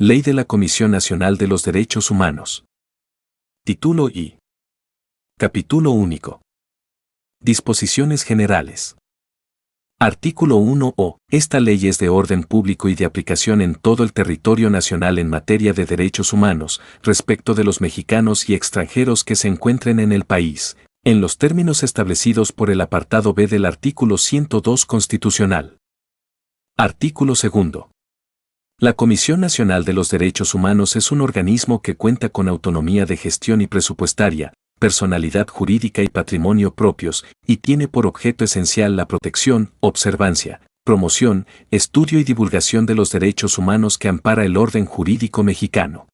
Ley de la Comisión Nacional de los Derechos Humanos. Título I. Capítulo único. Disposiciones generales. Artículo 1. Esta ley es de orden público y de aplicación en todo el territorio nacional en materia de derechos humanos, respecto de los mexicanos y extranjeros que se encuentren en el país, en los términos establecidos por el apartado B del artículo 102 constitucional. Artículo 2. La Comisión Nacional de los Derechos Humanos es un organismo que cuenta con autonomía de gestión y presupuestaria, personalidad jurídica y patrimonio propios, y tiene por objeto esencial la protección, observancia, promoción, estudio y divulgación de los derechos humanos que ampara el orden jurídico mexicano.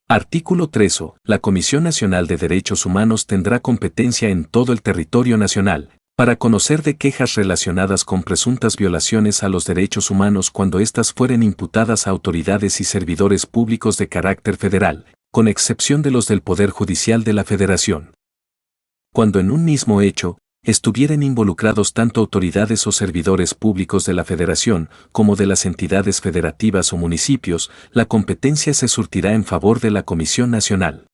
Artículo 3. La Comisión Nacional de Derechos Humanos tendrá competencia en todo el territorio nacional, para conocer de quejas relacionadas con presuntas violaciones a los derechos humanos cuando éstas fueren imputadas a autoridades y servidores públicos de carácter federal, con excepción de los del Poder Judicial de la Federación. Cuando en un mismo hecho, estuvieren involucrados tanto autoridades o servidores públicos de la Federación como de las entidades federativas o municipios, la competencia se surtirá en favor de la Comisión Nacional.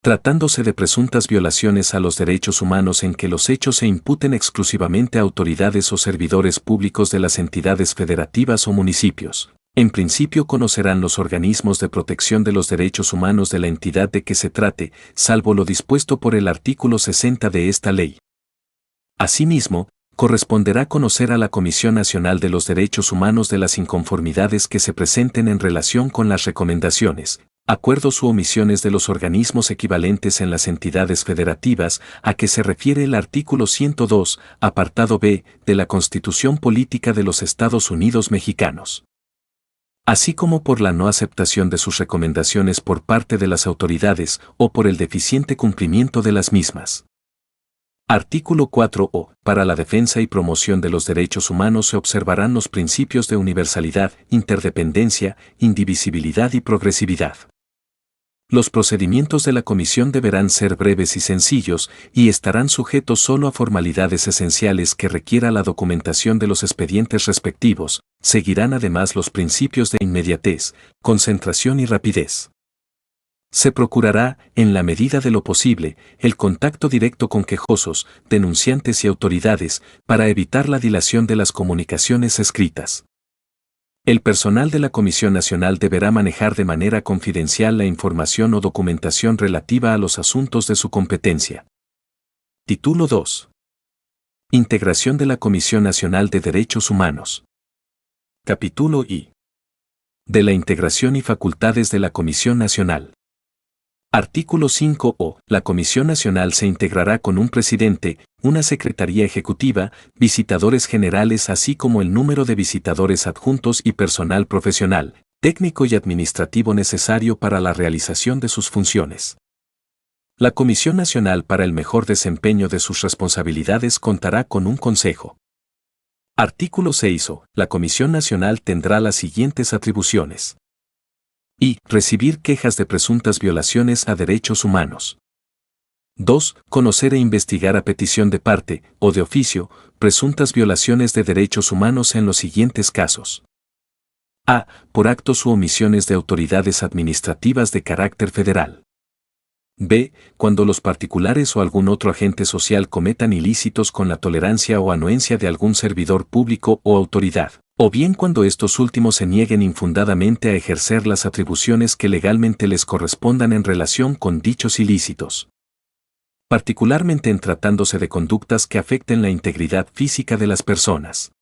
Tratándose de presuntas violaciones a los derechos humanos en que los hechos se imputen exclusivamente a autoridades o servidores públicos de las entidades federativas o municipios, en principio conocerán los organismos de protección de los derechos humanos de la entidad de que se trate, salvo lo dispuesto por el artículo 60 de esta ley. Asimismo, corresponderá conocer a la Comisión Nacional de los Derechos Humanos de las inconformidades que se presenten en relación con las recomendaciones, acuerdos u omisiones de los organismos equivalentes en las entidades federativas a que se refiere el artículo 102, apartado B, de la Constitución Política de los Estados Unidos Mexicanos. Así como por la no aceptación de sus recomendaciones por parte de las autoridades o por el deficiente cumplimiento de las mismas. Artículo 4. Para la defensa y promoción de los derechos humanos se observarán los principios de universalidad, interdependencia, indivisibilidad y progresividad. Los procedimientos de la Comisión deberán ser breves y sencillos y estarán sujetos solo a formalidades esenciales que requiera la documentación de los expedientes respectivos. Seguirán además los principios de inmediatez, concentración y rapidez. Se procurará, en la medida de lo posible, el contacto directo con quejosos, denunciantes y autoridades, para evitar la dilación de las comunicaciones escritas. El personal de la Comisión Nacional deberá manejar de manera confidencial la información o documentación relativa a los asuntos de su competencia. Título 2. Integración de la Comisión Nacional de Derechos Humanos. Capítulo I. De la integración y facultades de la Comisión Nacional. Artículo 5. La Comisión Nacional se integrará con un presidente, una secretaría ejecutiva, visitadores generales así como el número de visitadores adjuntos y personal profesional, técnico y administrativo necesario para la realización de sus funciones. La Comisión Nacional para el mejor desempeño de sus responsabilidades contará con un consejo. Artículo 6. La Comisión Nacional tendrá las siguientes atribuciones. Y. Recibir quejas de presuntas violaciones a derechos humanos. 2. Conocer e investigar a petición de parte, o de oficio, presuntas violaciones de derechos humanos en los siguientes casos. A. Por actos u omisiones de autoridades administrativas de carácter federal. B. Cuando los particulares o algún otro agente social cometan ilícitos con la tolerancia o anuencia de algún servidor público o autoridad, o bien cuando estos últimos se nieguen infundadamente a ejercer las atribuciones que legalmente les correspondan en relación con dichos ilícitos. Particularmente en tratándose de conductas que afecten la integridad física de las personas.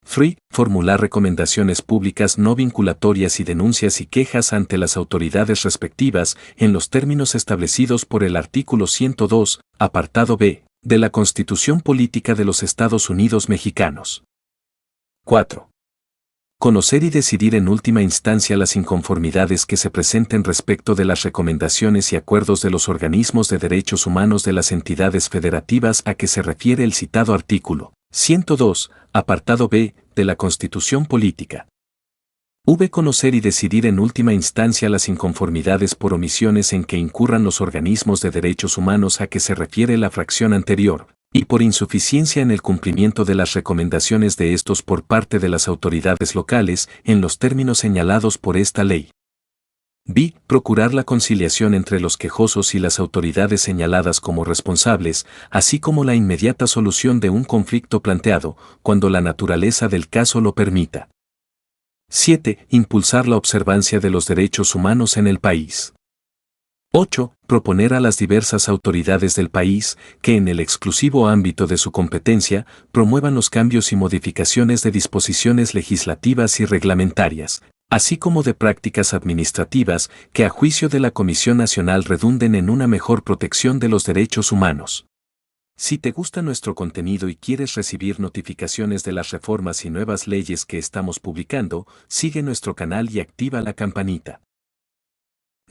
3. Formular recomendaciones públicas no vinculatorias y denuncias y quejas ante las autoridades respectivas en los términos establecidos por el artículo 102, apartado B, de la Constitución Política de los Estados Unidos Mexicanos. 4. Conocer y decidir en última instancia las inconformidades que se presenten respecto de las recomendaciones y acuerdos de los organismos de derechos humanos de las entidades federativas a que se refiere el citado artículo 102, apartado B, de la Constitución Política. Conocer y decidir en última instancia las inconformidades por omisiones en que incurran los organismos de derechos humanos a que se refiere la fracción anterior, y por insuficiencia en el cumplimiento de las recomendaciones de estos por parte de las autoridades locales en los términos señalados por esta ley. B. Procurar la conciliación entre los quejosos y las autoridades señaladas como responsables, así como la inmediata solución de un conflicto planteado, cuando la naturaleza del caso lo permita. 7. Impulsar la observancia de los derechos humanos en el país. 8. Proponer a las diversas autoridades del país que en el exclusivo ámbito de su competencia promuevan los cambios y modificaciones de disposiciones legislativas y reglamentarias, así como de prácticas administrativas que a juicio de la Comisión Nacional redunden en una mejor protección de los derechos humanos. Si te gusta nuestro contenido y quieres recibir notificaciones de las reformas y nuevas leyes que estamos publicando, sigue nuestro canal y activa la campanita.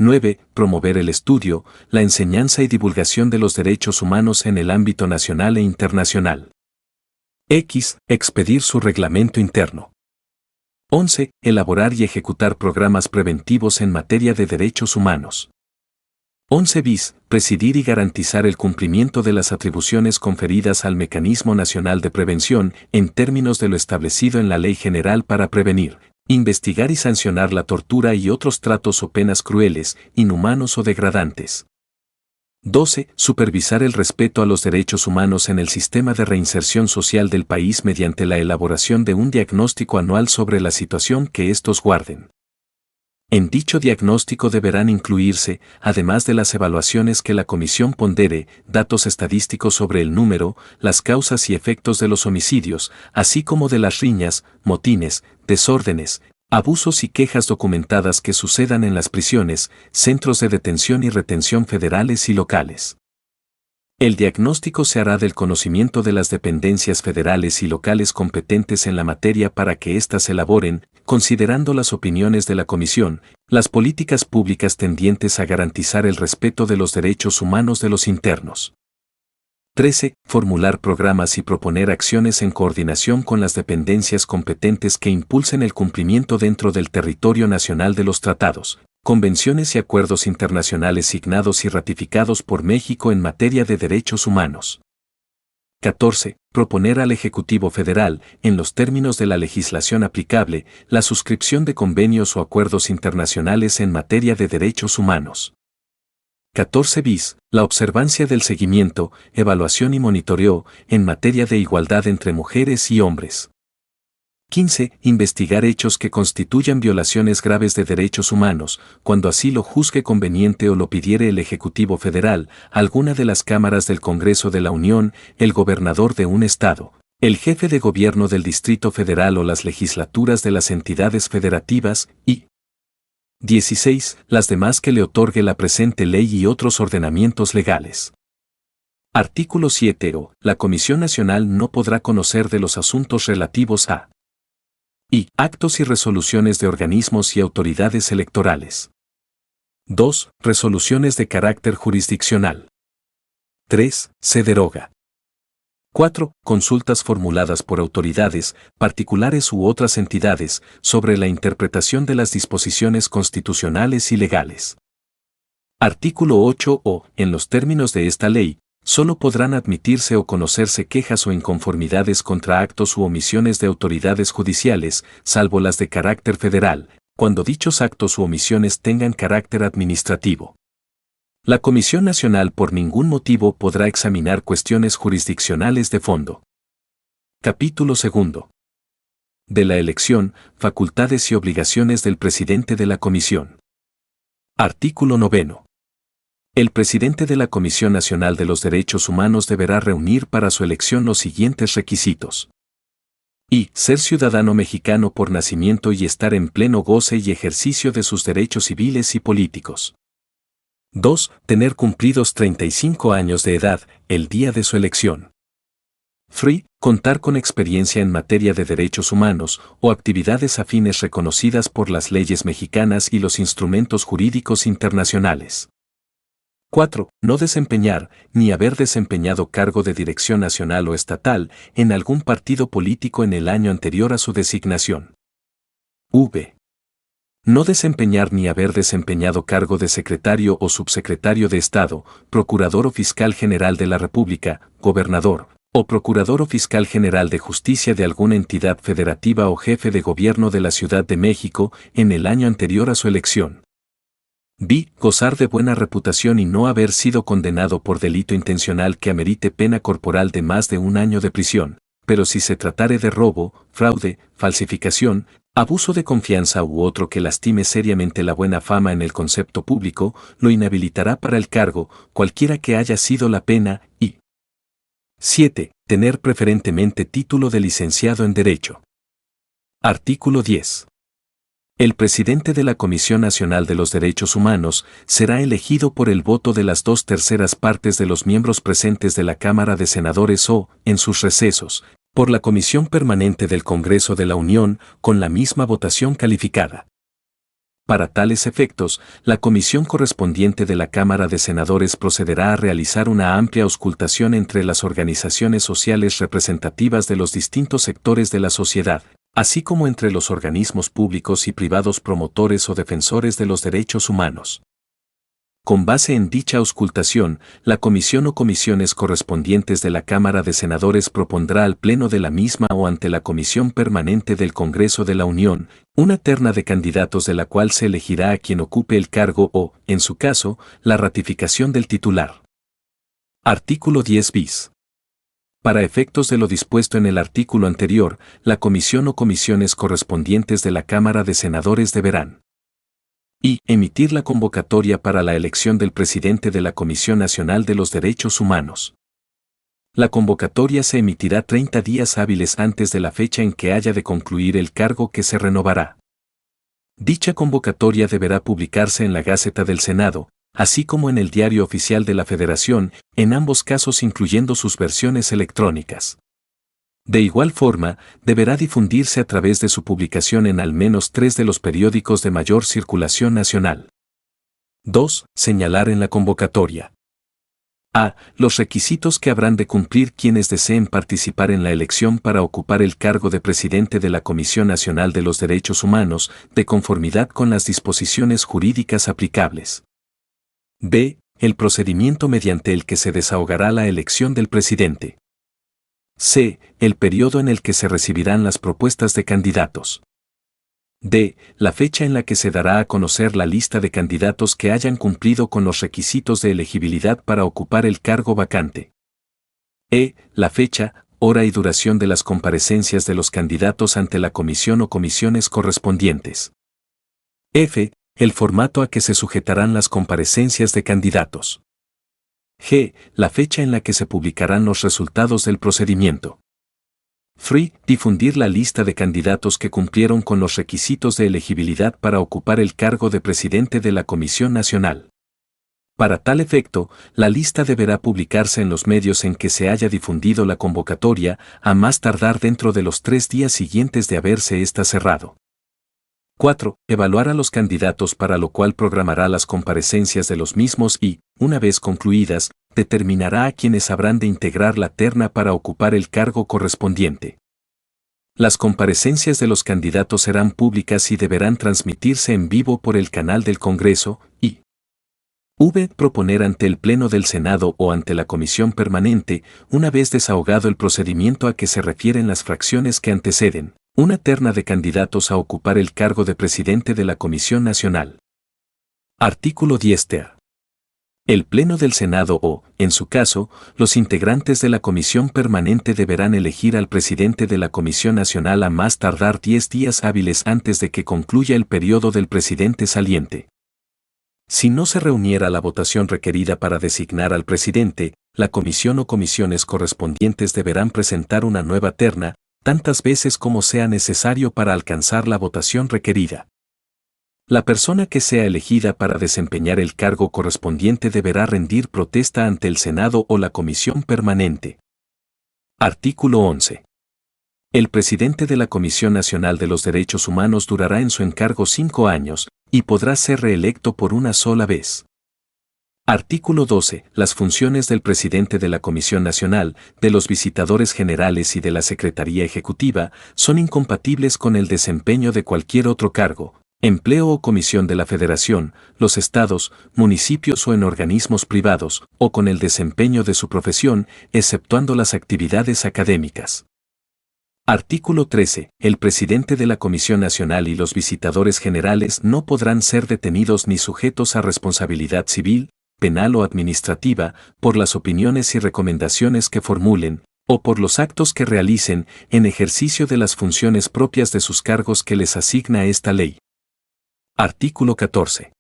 9. Promover el estudio, la enseñanza y divulgación de los derechos humanos en el ámbito nacional e internacional. X. Expedir su reglamento interno. 11. Elaborar y ejecutar programas preventivos en materia de derechos humanos. 11 bis. Presidir y garantizar el cumplimiento de las atribuciones conferidas al Mecanismo Nacional de Prevención en términos de lo establecido en la Ley General para prevenir, investigar y sancionar la tortura y otros tratos o penas crueles, inhumanos o degradantes. 12. Supervisar el respeto a los derechos humanos en el sistema de reinserción social del país mediante la elaboración de un diagnóstico anual sobre la situación que estos guarden. En dicho diagnóstico deberán incluirse, además de las evaluaciones que la Comisión pondere, datos estadísticos sobre el número, las causas y efectos de los homicidios, así como de las riñas, motines, desórdenes, abusos y quejas documentadas que sucedan en las prisiones, centros de detención y retención federales y locales. El diagnóstico se hará del conocimiento de las dependencias federales y locales competentes en la materia para que éstas elaboren, considerando las opiniones de la Comisión, las políticas públicas tendientes a garantizar el respeto de los derechos humanos de los internos. 13. Formular programas y proponer acciones en coordinación con las dependencias competentes que impulsen el cumplimiento dentro del territorio nacional de los tratados, convenciones y acuerdos internacionales signados y ratificados por México en materia de derechos humanos. 14. Proponer al Ejecutivo Federal, en los términos de la legislación aplicable, la suscripción de convenios o acuerdos internacionales en materia de derechos humanos. 14 bis. La observancia del seguimiento, evaluación y monitoreo en materia de igualdad entre mujeres y hombres. 15. Investigar hechos que constituyan violaciones graves de derechos humanos, cuando así lo juzgue conveniente o lo pidiere el Ejecutivo Federal, alguna de las cámaras del Congreso de la Unión, el gobernador de un estado, el jefe de gobierno del Distrito Federal o las legislaturas de las entidades federativas, y 16. Las demás que le otorgue la presente ley y otros ordenamientos legales. Artículo 7. La Comisión Nacional no podrá conocer de los asuntos relativos a y actos y resoluciones de organismos y autoridades electorales. 2. Resoluciones de carácter jurisdiccional. 3. Se deroga. 4. Consultas formuladas por autoridades, particulares u otras entidades, sobre la interpretación de las disposiciones constitucionales y legales. Artículo 8. En los términos de esta ley, solo podrán admitirse o conocerse quejas o inconformidades contra actos u omisiones de autoridades judiciales, salvo las de carácter federal, cuando dichos actos u omisiones tengan carácter administrativo. La Comisión Nacional por ningún motivo podrá examinar cuestiones jurisdiccionales de fondo. Capítulo 2. De la elección, facultades y obligaciones del presidente de la Comisión. Artículo 9. El presidente de la Comisión Nacional de los Derechos Humanos deberá reunir para su elección los siguientes requisitos. Y ser ciudadano mexicano por nacimiento y estar en pleno goce y ejercicio de sus derechos civiles y políticos. 2. Tener cumplidos 35 años de edad, el día de su elección. 3. Contar con experiencia en materia de derechos humanos o actividades afines reconocidas por las leyes mexicanas y los instrumentos jurídicos internacionales. 4. No desempeñar, ni haber desempeñado cargo de dirección nacional o estatal en algún partido político en el año anterior a su designación. V. No desempeñar ni haber desempeñado cargo de secretario o subsecretario de Estado, procurador o fiscal general de la República, gobernador, o procurador o fiscal general de justicia de alguna entidad federativa o jefe de gobierno de la Ciudad de México en el año anterior a su elección. B. Gozar de buena reputación y no haber sido condenado por delito intencional que amerite pena corporal de más de 1 año de prisión, pero si se tratare de robo, fraude, falsificación, abuso de confianza u otro que lastime seriamente la buena fama en el concepto público, lo inhabilitará para el cargo, cualquiera que haya sido la pena, y 7. Tener preferentemente título de licenciado en Derecho. Artículo 10. El presidente de la Comisión Nacional de los Derechos Humanos será elegido por el voto de las 2/3 partes de los miembros presentes de la Cámara de Senadores o, en sus recesos, por la Comisión Permanente del Congreso de la Unión, con la misma votación calificada. Para tales efectos, la comisión correspondiente de la Cámara de Senadores procederá a realizar una amplia auscultación entre las organizaciones sociales representativas de los distintos sectores de la sociedad, así como entre los organismos públicos y privados promotores o defensores de los derechos humanos. Con base en dicha auscultación, la comisión o comisiones correspondientes de la Cámara de Senadores propondrá al Pleno de la misma o ante la Comisión Permanente del Congreso de la Unión, una terna de candidatos de la cual se elegirá a quien ocupe el cargo o, en su caso, la ratificación del titular. Artículo 10 bis. Para efectos de lo dispuesto en el artículo anterior, la comisión o comisiones correspondientes de la Cámara de Senadores deberán y emitir la convocatoria para la elección del presidente de la Comisión Nacional de los Derechos Humanos. La convocatoria se emitirá 30 días hábiles antes de la fecha en que haya de concluir el cargo que se renovará. Dicha convocatoria deberá publicarse en la Gaceta del Senado, así como en el Diario Oficial de la Federación, en ambos casos incluyendo sus versiones electrónicas. De igual forma, deberá difundirse a través de su publicación en al menos 3 de los periódicos de mayor circulación nacional. 2. Señalar en la convocatoria. A. Los requisitos que habrán de cumplir quienes deseen participar en la elección para ocupar el cargo de presidente de la Comisión Nacional de los Derechos Humanos, de conformidad con las disposiciones jurídicas aplicables. B. El procedimiento mediante el que se desahogará la elección del presidente. C. El periodo en el que se recibirán las propuestas de candidatos. D. La fecha en la que se dará a conocer la lista de candidatos que hayan cumplido con los requisitos de elegibilidad para ocupar el cargo vacante. E. La fecha, hora y duración de las comparecencias de los candidatos ante la comisión o comisiones correspondientes. F. El formato a que se sujetarán las comparecencias de candidatos. G. La fecha en la que se publicarán los resultados del procedimiento. 3. Difundir la lista de candidatos que cumplieron con los requisitos de elegibilidad para ocupar el cargo de presidente de la Comisión Nacional. Para tal efecto, la lista deberá publicarse en los medios en que se haya difundido la convocatoria, a más tardar dentro de los 3 días siguientes de haberse ésta cerrado. 4. Evaluar a los candidatos, para lo cual programará las comparecencias de los mismos y, una vez concluidas, determinará a quienes habrán de integrar la terna para ocupar el cargo correspondiente. Las comparecencias de los candidatos serán públicas y deberán transmitirse en vivo por el canal del Congreso y proponer ante el Pleno del Senado o ante la Comisión Permanente, una vez desahogado el procedimiento a que se refieren las fracciones que anteceden, una terna de candidatos a ocupar el cargo de presidente de la Comisión Nacional. Artículo 10 ter. El Pleno del Senado o, en su caso, los integrantes de la Comisión Permanente deberán elegir al presidente de la Comisión Nacional a más tardar 10 días hábiles antes de que concluya el periodo del presidente saliente. Si no se reuniera la votación requerida para designar al presidente, la comisión o comisiones correspondientes deberán presentar una nueva terna, tantas veces como sea necesario para alcanzar la votación requerida. La persona que sea elegida para desempeñar el cargo correspondiente deberá rendir protesta ante el Senado o la Comisión Permanente. Artículo 11. El presidente de la Comisión Nacional de los Derechos Humanos durará en su encargo 5 años, y podrá ser reelecto por una sola vez. Artículo 12. Las funciones del presidente de la Comisión Nacional, de los visitadores generales y de la Secretaría Ejecutiva son incompatibles con el desempeño de cualquier otro cargo, empleo o comisión de la Federación, los estados, municipios o en organismos privados, o con el desempeño de su profesión, exceptuando las actividades académicas. Artículo 13. El presidente de la Comisión Nacional y los visitadores generales no podrán ser detenidos ni sujetos a responsabilidad civil, penal o administrativa, por las opiniones y recomendaciones que formulen, o por los actos que realicen, en ejercicio de las funciones propias de sus cargos que les asigna esta ley. Artículo 14.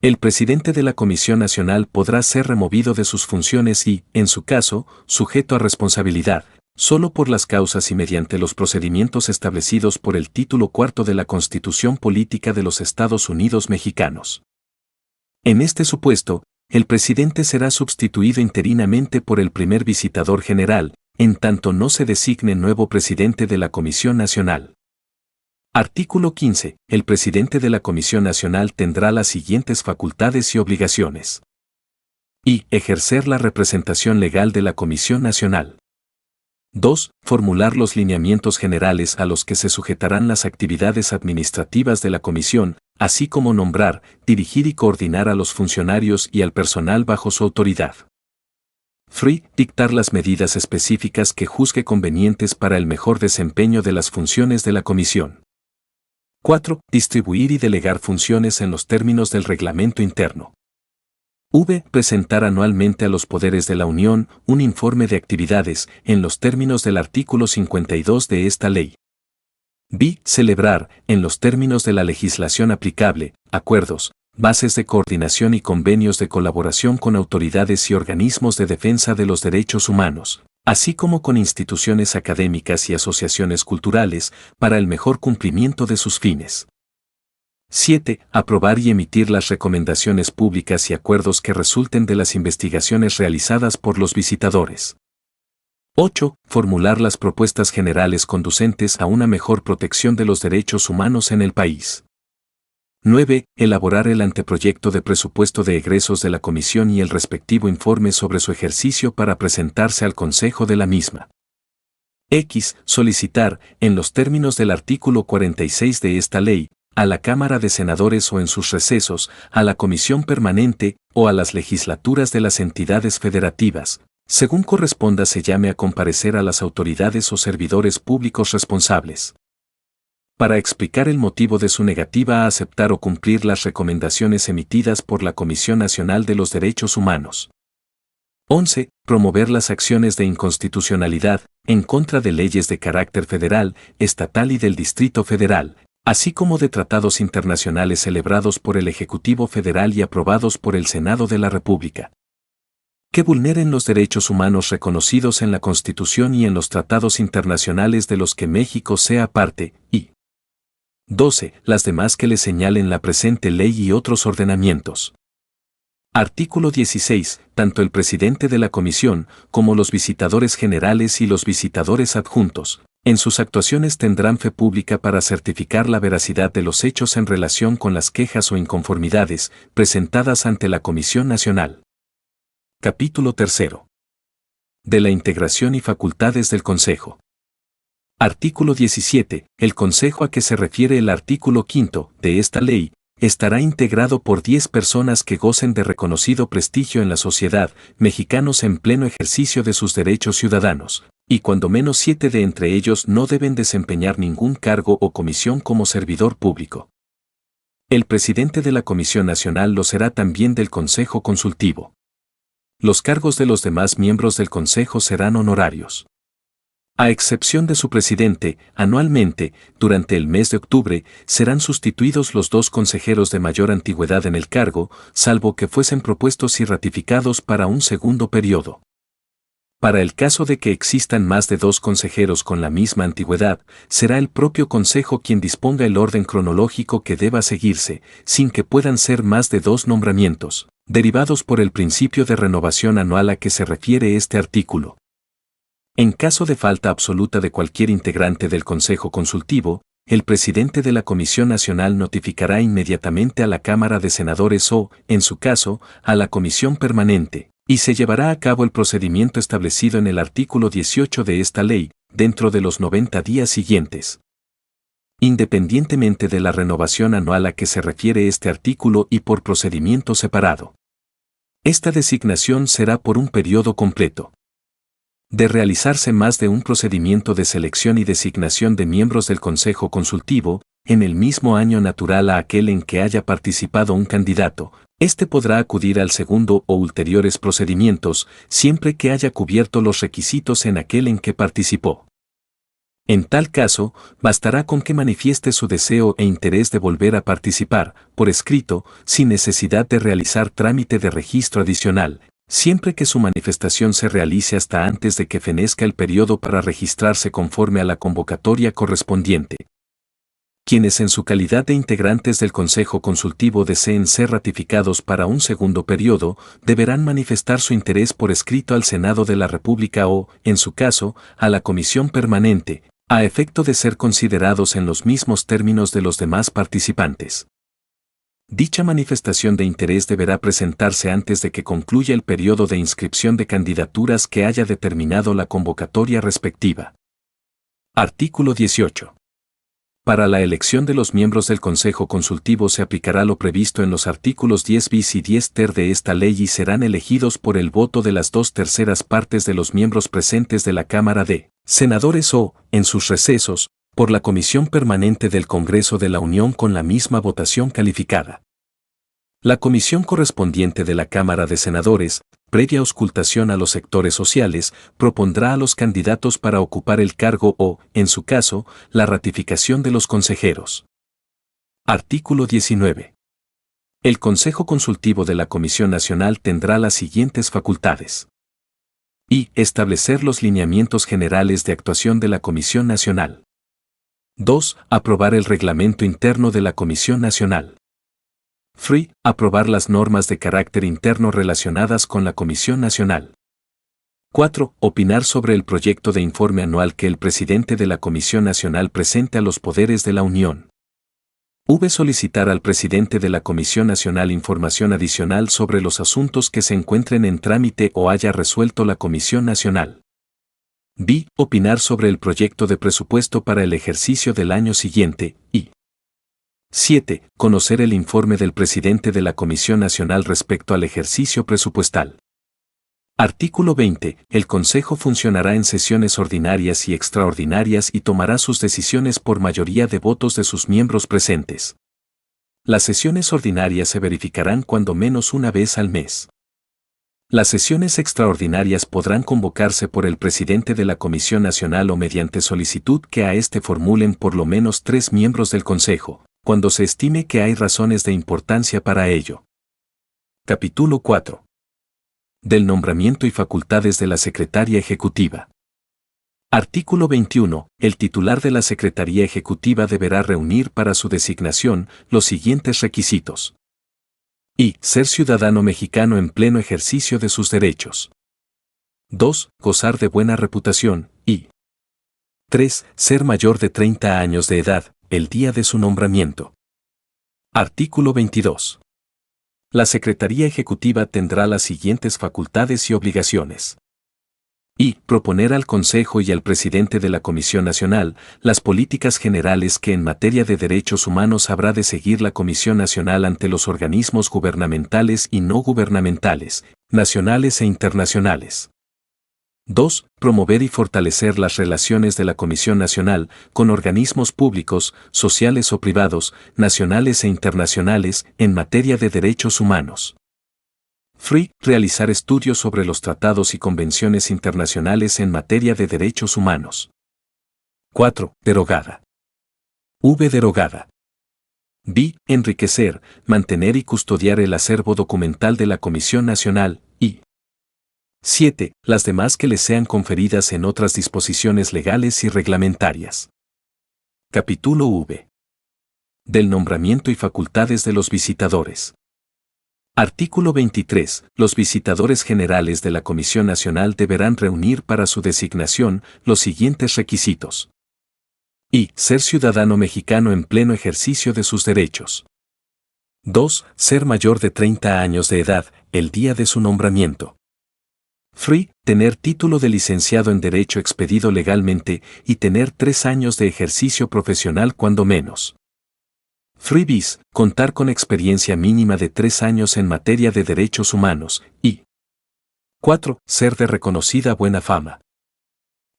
El presidente de la Comisión Nacional podrá ser removido de sus funciones y, en su caso, sujeto a responsabilidad, solo por las causas y mediante los procedimientos establecidos por el título cuarto de la Constitución Política de los Estados Unidos Mexicanos. En este supuesto, el presidente será sustituido interinamente por el primer visitador general, en tanto no se designe nuevo presidente de la Comisión Nacional. Artículo 15. El presidente de la Comisión Nacional tendrá las siguientes facultades y obligaciones. Y ejercer la representación legal de la Comisión Nacional. 2. Formular los lineamientos generales a los que se sujetarán las actividades administrativas de la Comisión, así como nombrar, dirigir y coordinar a los funcionarios y al personal bajo su autoridad. 3. Dictar las medidas específicas que juzgue convenientes para el mejor desempeño de las funciones de la Comisión. 4. Distribuir y delegar funciones en los términos del reglamento interno. Presentar anualmente a los poderes de la Unión un informe de actividades en los términos del artículo 52 de esta ley. Celebrar, en los términos de la legislación aplicable, acuerdos, bases de coordinación y convenios de colaboración con autoridades y organismos de defensa de los derechos humanos, así como con instituciones académicas y asociaciones culturales, para el mejor cumplimiento de sus fines. 7. Aprobar y emitir las recomendaciones públicas y acuerdos que resulten de las investigaciones realizadas por los visitadores. 8. Formular las propuestas generales conducentes a una mejor protección de los derechos humanos en el país. 9. Elaborar el anteproyecto de presupuesto de egresos de la Comisión y el respectivo informe sobre su ejercicio para presentarse al Consejo de la misma. Solicitar, en los términos del artículo 46 de esta ley, a la Cámara de Senadores o en sus recesos, a la Comisión Permanente o a las legislaturas de las entidades federativas, según corresponda se llame a comparecer a las autoridades o servidores públicos responsables, para explicar el motivo de su negativa a aceptar o cumplir las recomendaciones emitidas por la Comisión Nacional de los Derechos Humanos. 11. Promover las acciones de inconstitucionalidad en contra de leyes de carácter federal, estatal y del Distrito Federal, así como de tratados internacionales celebrados por el Ejecutivo Federal y aprobados por el Senado de la República, que vulneren los derechos humanos reconocidos en la Constitución y en los tratados internacionales de los que México sea parte, y 12. Las demás que le señalen la presente ley y otros ordenamientos. Artículo 16. Tanto el presidente de la Comisión, como los visitadores generales y los visitadores adjuntos, en sus actuaciones tendrán fe pública para certificar la veracidad de los hechos en relación con las quejas o inconformidades presentadas ante la Comisión Nacional. Capítulo 3. De la integración y facultades del Consejo. Artículo 17. El Consejo a que se refiere el artículo 5 de esta ley estará integrado por 10 personas que gocen de reconocido prestigio en la sociedad, mexicanos en pleno ejercicio de sus derechos ciudadanos, y cuando menos 7 de entre ellos no deben desempeñar ningún cargo o comisión como servidor público. El presidente de la Comisión Nacional lo será también del Consejo Consultivo. Los cargos de los demás miembros del Consejo serán honorarios. A excepción de su presidente, anualmente, durante el mes de octubre, serán sustituidos los 2 consejeros de mayor antigüedad en el cargo, salvo que fuesen propuestos y ratificados para un segundo periodo. Para el caso de que existan más de 2 consejeros con la misma antigüedad, será el propio Consejo quien disponga el orden cronológico que deba seguirse, sin que puedan ser más de 2 nombramientos, derivados por el principio de renovación anual a que se refiere este artículo. En caso de falta absoluta de cualquier integrante del Consejo Consultivo, el presidente de la Comisión Nacional notificará inmediatamente a la Cámara de Senadores o, en su caso, a la Comisión Permanente, y se llevará a cabo el procedimiento establecido en el artículo 18 de esta ley, dentro de los 90 días siguientes. independientemente de la renovación anual a que se refiere este artículo y por procedimiento separado. Esta designación será por un periodo completo. De realizarse más de un procedimiento de selección y designación de miembros del Consejo Consultivo, en el mismo año natural a aquel en que haya participado un candidato, éste podrá acudir al segundo o ulteriores procedimientos, siempre que haya cubierto los requisitos en aquel en que participó. En tal caso, bastará con que manifieste su deseo e interés de volver a participar, por escrito, sin necesidad de realizar trámite de registro adicional, siempre que su manifestación se realice hasta antes de que fenezca el periodo para registrarse conforme a la convocatoria correspondiente. Quienes en su calidad de integrantes del Consejo Consultivo deseen ser ratificados para un segundo periodo, deberán manifestar su interés por escrito al Senado de la República o, en su caso, a la Comisión Permanente, a efecto de ser considerados en los mismos términos de los demás participantes. Dicha manifestación de interés deberá presentarse antes de que concluya el periodo de inscripción de candidaturas que haya determinado la convocatoria respectiva. Artículo 18. Para la elección de los miembros del Consejo Consultivo se aplicará lo previsto en los artículos 10 bis y 10 ter de esta ley y serán elegidos por el voto de las 2/3 partes de los miembros presentes de la Cámara de Senadores o, en sus recesos, por la Comisión Permanente del Congreso de la Unión con la misma votación calificada. La comisión correspondiente de la Cámara de Senadores, previa auscultación a los sectores sociales, propondrá a los candidatos para ocupar el cargo o, en su caso, la ratificación de los consejeros. Artículo 19. El Consejo Consultivo de la Comisión Nacional tendrá las siguientes facultades. Y establecer los lineamientos generales de actuación de la Comisión Nacional. 2. Aprobar el reglamento interno de la Comisión Nacional. 3. Aprobar las normas de carácter interno relacionadas con la Comisión Nacional. 4. Opinar sobre el proyecto de informe anual que el presidente de la Comisión Nacional presente a los poderes de la Unión. Solicitar al presidente de la Comisión Nacional información adicional sobre los asuntos que se encuentren en trámite o haya resuelto la Comisión Nacional. Opinar sobre el proyecto de presupuesto para el ejercicio del año siguiente. Y 7. Conocer el informe del presidente de la Comisión Nacional respecto al ejercicio presupuestal. Artículo 20. El Consejo funcionará en sesiones ordinarias y extraordinarias y tomará sus decisiones por mayoría de votos de sus miembros presentes. Las sesiones ordinarias se verificarán cuando menos una vez al mes. Las sesiones extraordinarias podrán convocarse por el presidente de la Comisión Nacional o mediante solicitud que a éste formulen por lo menos 3 miembros del Consejo, cuando se estime que hay razones de importancia para ello. Capítulo 4. Del nombramiento y facultades de la Secretaría Ejecutiva. Artículo 21. El titular de la Secretaría Ejecutiva deberá reunir para su designación los siguientes requisitos. Y. Ser ciudadano mexicano en pleno ejercicio de sus derechos. 2. Gozar de buena reputación. Y. 3. Ser mayor de 30 años de edad, el día de su nombramiento. Artículo 22. La Secretaría Ejecutiva tendrá las siguientes facultades y obligaciones. Y. Proponer al Consejo y al presidente de la Comisión Nacional las políticas generales que en materia de derechos humanos habrá de seguir la Comisión Nacional ante los organismos gubernamentales y no gubernamentales, nacionales e internacionales. 2. Promover y fortalecer las relaciones de la Comisión Nacional con organismos públicos, sociales o privados, nacionales e internacionales, en materia de derechos humanos. 3. Realizar estudios sobre los tratados y convenciones internacionales en materia de derechos humanos. 4. Derogada. Derogada. Enriquecer, mantener y custodiar el acervo documental de la Comisión Nacional. Y 7. Las demás que les sean conferidas en otras disposiciones legales y reglamentarias. Capítulo V. Del nombramiento y facultades de los visitadores. Artículo 23. Los visitadores generales de la Comisión Nacional deberán reunir para su designación los siguientes requisitos. Y. Ser ciudadano mexicano en pleno ejercicio de sus derechos. 2. Ser mayor de 30 años de edad, el día de su nombramiento. Free, tener título de licenciado en Derecho expedido legalmente y tener 3 años de ejercicio profesional cuando menos. Free bis, contar con experiencia mínima de 3 años en materia de derechos humanos y 4. Ser de reconocida buena fama.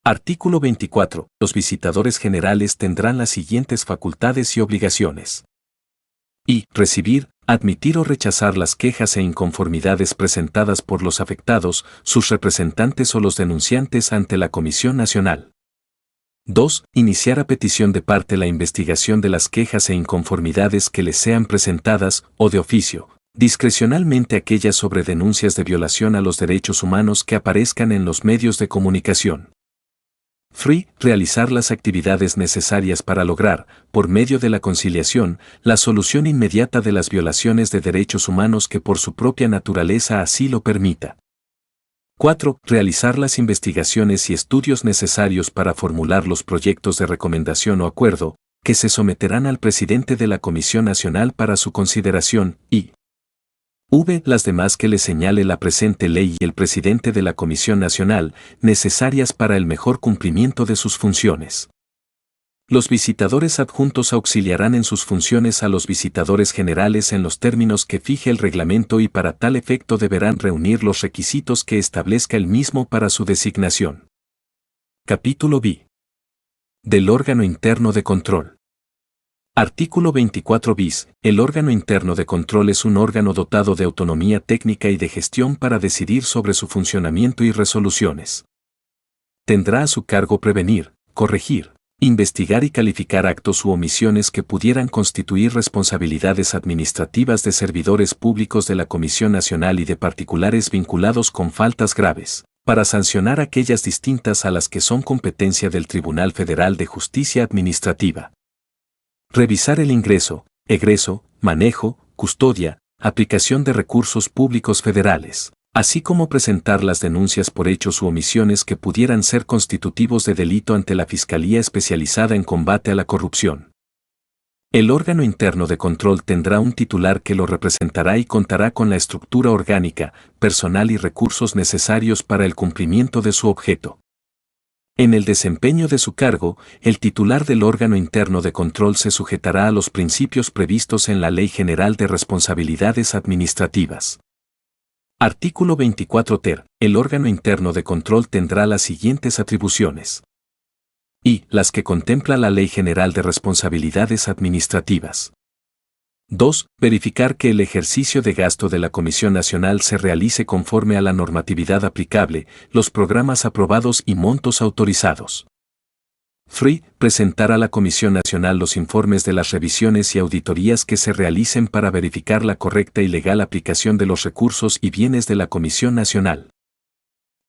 Artículo 24. Los visitadores generales tendrán las siguientes facultades y obligaciones. Y. Recibir, admitir o rechazar las quejas e inconformidades presentadas por los afectados, sus representantes o los denunciantes ante la Comisión Nacional. 2. Iniciar a petición de parte la investigación de las quejas e inconformidades que les sean presentadas, o de oficio, discrecionalmente aquellas sobre denuncias de violación a los derechos humanos que aparezcan en los medios de comunicación. Free, realizar las actividades necesarias para lograr, por medio de la conciliación, la solución inmediata de las violaciones de derechos humanos que por su propia naturaleza así lo permita. 4. Realizar las investigaciones y estudios necesarios para formular los proyectos de recomendación o acuerdo, que se someterán al presidente de la Comisión Nacional para su consideración, y las demás que le señale la presente ley y el presidente de la Comisión Nacional, necesarias para el mejor cumplimiento de sus funciones. Los visitadores adjuntos auxiliarán en sus funciones a los visitadores generales en los términos que fije el reglamento y para tal efecto deberán reunir los requisitos que establezca el mismo para su designación. Capítulo B. Del órgano interno de control. Artículo 24 bis. El órgano interno de control es un órgano dotado de autonomía técnica y de gestión para decidir sobre su funcionamiento y resoluciones. Tendrá a su cargo prevenir, corregir, investigar y calificar actos u omisiones que pudieran constituir responsabilidades administrativas de servidores públicos de la Comisión Nacional y de particulares vinculados con faltas graves, para sancionar aquellas distintas a las que son competencia del Tribunal Federal de Justicia Administrativa. Revisar el ingreso, egreso, manejo, custodia, aplicación de recursos públicos federales, así como presentar las denuncias por hechos u omisiones que pudieran ser constitutivos de delito ante la Fiscalía Especializada en Combate a la Corrupción. El órgano interno de control tendrá un titular que lo representará y contará con la estructura orgánica, personal y recursos necesarios para el cumplimiento de su objeto. En el desempeño de su cargo, el titular del órgano interno de control se sujetará a los principios previstos en la Ley General de Responsabilidades Administrativas. Artículo 24 ter. El órgano interno de control tendrá las siguientes atribuciones. Y las que contempla la Ley General de Responsabilidades Administrativas. 2. Verificar que el ejercicio de gasto de la Comisión Nacional se realice conforme a la normatividad aplicable, los programas aprobados y montos autorizados. 3. Presentar a la Comisión Nacional los informes de las revisiones y auditorías que se realicen para verificar la correcta y legal aplicación de los recursos y bienes de la Comisión Nacional.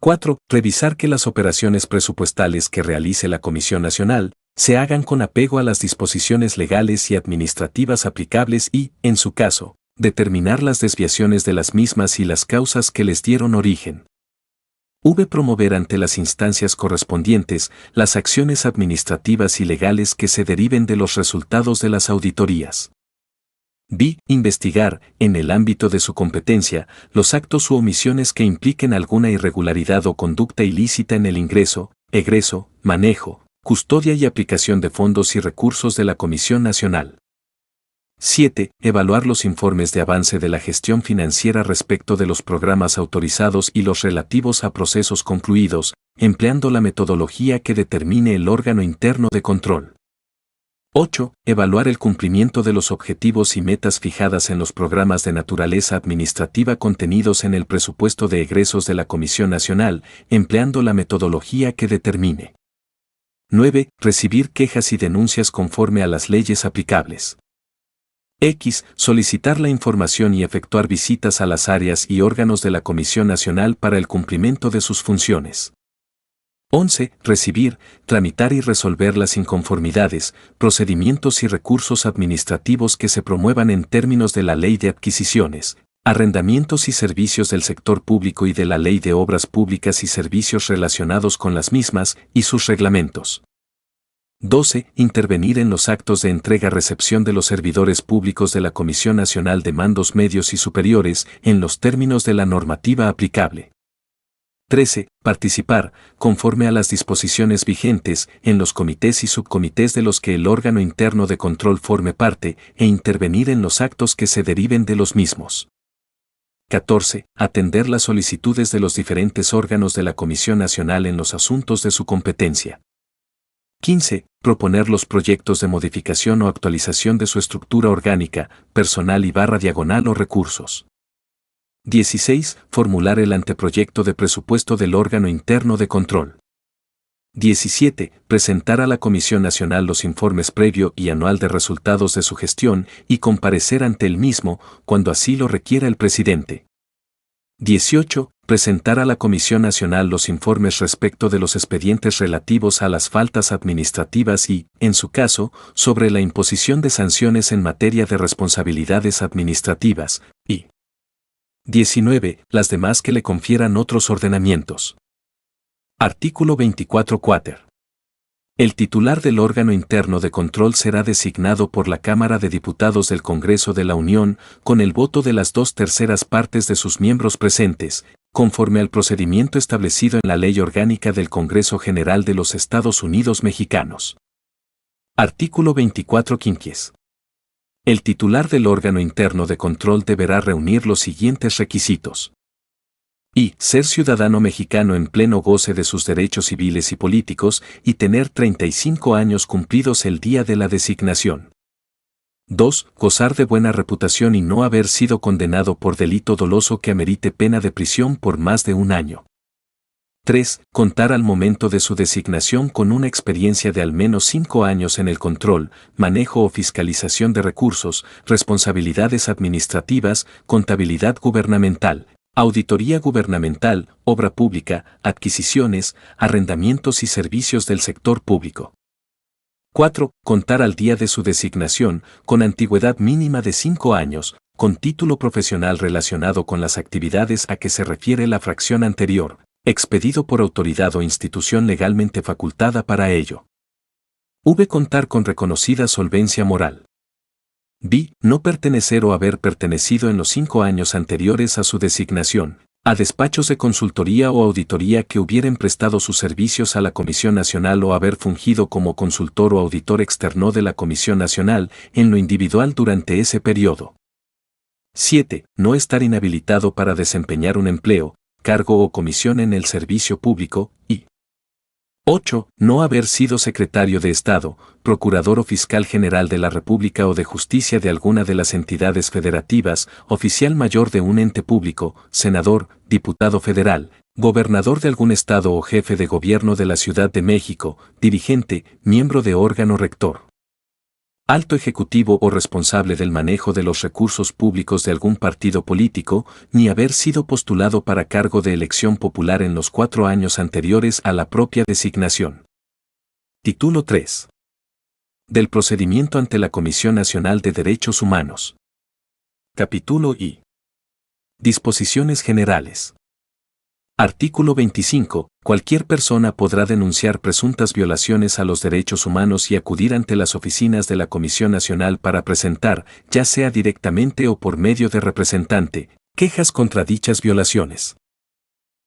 4. Revisar que las operaciones presupuestales que realice la Comisión Nacional se hagan con apego a las disposiciones legales y administrativas aplicables y, en su caso, determinar las desviaciones de las mismas y las causas que les dieron origen. Promover ante las instancias correspondientes las acciones administrativas y legales que se deriven de los resultados de las auditorías. Investigar, en el ámbito de su competencia, los actos u omisiones que impliquen alguna irregularidad o conducta ilícita en el ingreso, egreso, manejo, custodia y aplicación de fondos y recursos de la Comisión Nacional. 7. Evaluar los informes de avance de la gestión financiera respecto de los programas autorizados y los relativos a procesos concluidos, empleando la metodología que determine el órgano interno de control. 8. Evaluar el cumplimiento de los objetivos y metas fijadas en los programas de naturaleza administrativa contenidos en el presupuesto de egresos de la Comisión Nacional, empleando la metodología que determine. 9. Recibir quejas y denuncias conforme a las leyes aplicables. Solicitar la información y efectuar visitas a las áreas y órganos de la Comisión Nacional para el cumplimiento de sus funciones. 11. Recibir, tramitar y resolver las inconformidades, procedimientos y recursos administrativos que se promuevan en términos de la Ley de Adquisiciones, Arrendamientos y Servicios del Sector Público y de la Ley de Obras Públicas y Servicios relacionados con las mismas y sus reglamentos. 12. Intervenir en los actos de entrega-recepción de los servidores públicos de la Comisión Nacional de Mandos Medios y Superiores en los términos de la normativa aplicable. 13. Participar, conforme a las disposiciones vigentes, en los comités y subcomités de los que el órgano interno de control forme parte e intervenir en los actos que se deriven de los mismos. 14. Atender las solicitudes de los diferentes órganos de la Comisión Nacional en los asuntos de su competencia. 15. Proponer los proyectos de modificación o actualización de su estructura orgánica, personal y /diagonal o recursos. 16. Formular el anteproyecto de presupuesto del órgano interno de control. 17. Presentar a la Comisión Nacional los informes previo y anual de resultados de su gestión y comparecer ante el mismo cuando así lo requiera el presidente. 18. Presentar a la Comisión Nacional los informes respecto de los expedientes relativos a las faltas administrativas y, en su caso, sobre la imposición de sanciones en materia de responsabilidades administrativas, y 19. Las demás que le confieran otros ordenamientos. Artículo 24 quater. El titular del órgano interno de control será designado por la Cámara de Diputados del Congreso de la Unión con el voto de las 2/3 partes de sus miembros presentes, conforme al procedimiento establecido en la Ley Orgánica del Congreso General de los Estados Unidos Mexicanos. Artículo 24 quinquies. El titular del órgano interno de control deberá reunir los siguientes requisitos. Y ser ciudadano mexicano en pleno goce de sus derechos civiles y políticos y tener 35 años cumplidos el día de la designación. 2. Gozar de buena reputación y no haber sido condenado por delito doloso que amerite pena de prisión por más de un año. 3. Contar al momento de su designación con una experiencia de al menos 5 años en el control, manejo o fiscalización de recursos, responsabilidades administrativas, contabilidad gubernamental, auditoría gubernamental, obra pública, adquisiciones, arrendamientos y servicios del sector público. 4. Contar al día de su designación con antigüedad mínima de 5 años, con título profesional relacionado con las actividades a que se refiere la fracción anterior, expedido por autoridad o institución legalmente facultada para ello. Contar con reconocida solvencia moral. No pertenecer o haber pertenecido en los 5 años anteriores a su designación, a despachos de consultoría o auditoría que hubieran prestado sus servicios a la Comisión Nacional o haber fungido como consultor o auditor externo de la Comisión Nacional en lo individual durante ese periodo. 7. No estar inhabilitado para desempeñar un empleo, cargo o comisión en el servicio público, y 8. No haber sido secretario de Estado, procurador o fiscal general de la República o de justicia de alguna de las entidades federativas, oficial mayor de un ente público, senador, diputado federal, gobernador de algún estado o jefe de gobierno de la Ciudad de México, dirigente, miembro de órgano rector, alto ejecutivo o responsable del manejo de los recursos públicos de algún partido político, ni haber sido postulado para cargo de elección popular en los 4 años anteriores a la propia designación. Título 3. Del procedimiento ante la Comisión Nacional de Derechos Humanos. Capítulo I. Disposiciones generales. Artículo 25. Cualquier persona podrá denunciar presuntas violaciones a los derechos humanos y acudir ante las oficinas de la Comisión Nacional para presentar, ya sea directamente o por medio de representante, quejas contra dichas violaciones.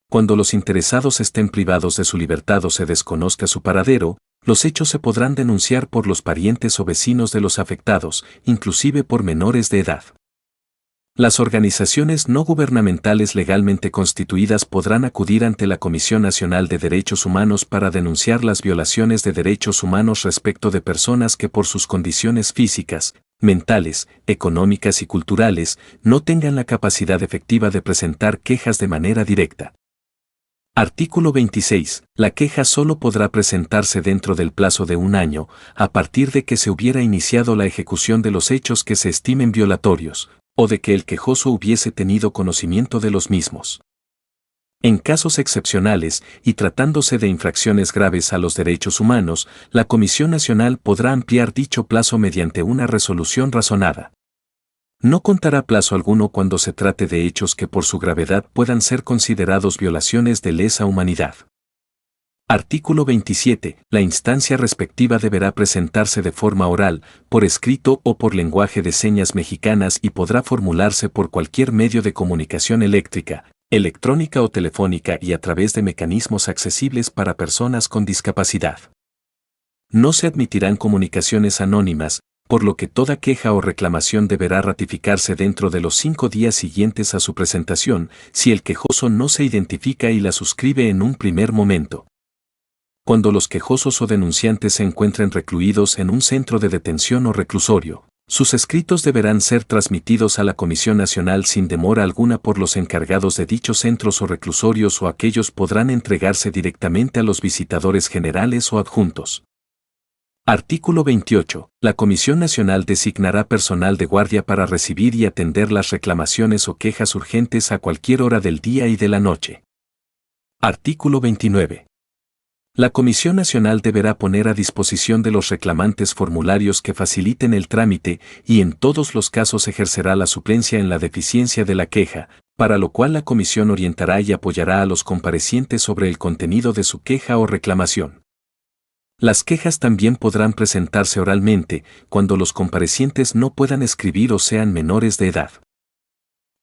Cuando los interesados estén privados de su libertad o se desconozca su paradero, los hechos se podrán denunciar por los parientes o vecinos de los afectados, inclusive por menores de edad. Las organizaciones no gubernamentales legalmente constituidas podrán acudir ante la Comisión Nacional de Derechos Humanos para denunciar las violaciones de derechos humanos respecto de personas que por sus condiciones físicas, mentales, económicas y culturales no tengan la capacidad efectiva de presentar quejas de manera directa. Artículo 26. La queja solo podrá presentarse dentro del plazo de un año, a partir de que se hubiera iniciado la ejecución de los hechos que se estimen violatorios, o de que el quejoso hubiese tenido conocimiento de los mismos. En casos excepcionales, y tratándose de infracciones graves a los derechos humanos, la Comisión Nacional podrá ampliar dicho plazo mediante una resolución razonada. No contará plazo alguno cuando se trate de hechos que por su gravedad puedan ser considerados violaciones de lesa humanidad. Artículo 27. La instancia respectiva deberá presentarse de forma oral, por escrito o por lenguaje de señas mexicanas y podrá formularse por cualquier medio de comunicación eléctrica, electrónica o telefónica y a través de mecanismos accesibles para personas con discapacidad. No se admitirán comunicaciones anónimas, por lo que toda queja o reclamación deberá ratificarse dentro de los 5 días siguientes a su presentación, si el quejoso no se identifica y la suscribe en un primer momento. Cuando los quejosos o denunciantes se encuentren recluidos en un centro de detención o reclusorio, sus escritos deberán ser transmitidos a la Comisión Nacional sin demora alguna por los encargados de dichos centros o reclusorios, o aquellos podrán entregarse directamente a los visitadores generales o adjuntos. Artículo 28. La Comisión Nacional designará personal de guardia para recibir y atender las reclamaciones o quejas urgentes a cualquier hora del día y de la noche. Artículo 29. La Comisión Nacional deberá poner a disposición de los reclamantes formularios que faciliten el trámite y en todos los casos ejercerá la suplencia en la deficiencia de la queja, para lo cual la Comisión orientará y apoyará a los comparecientes sobre el contenido de su queja o reclamación. Las quejas también podrán presentarse oralmente, cuando los comparecientes no puedan escribir o sean menores de edad.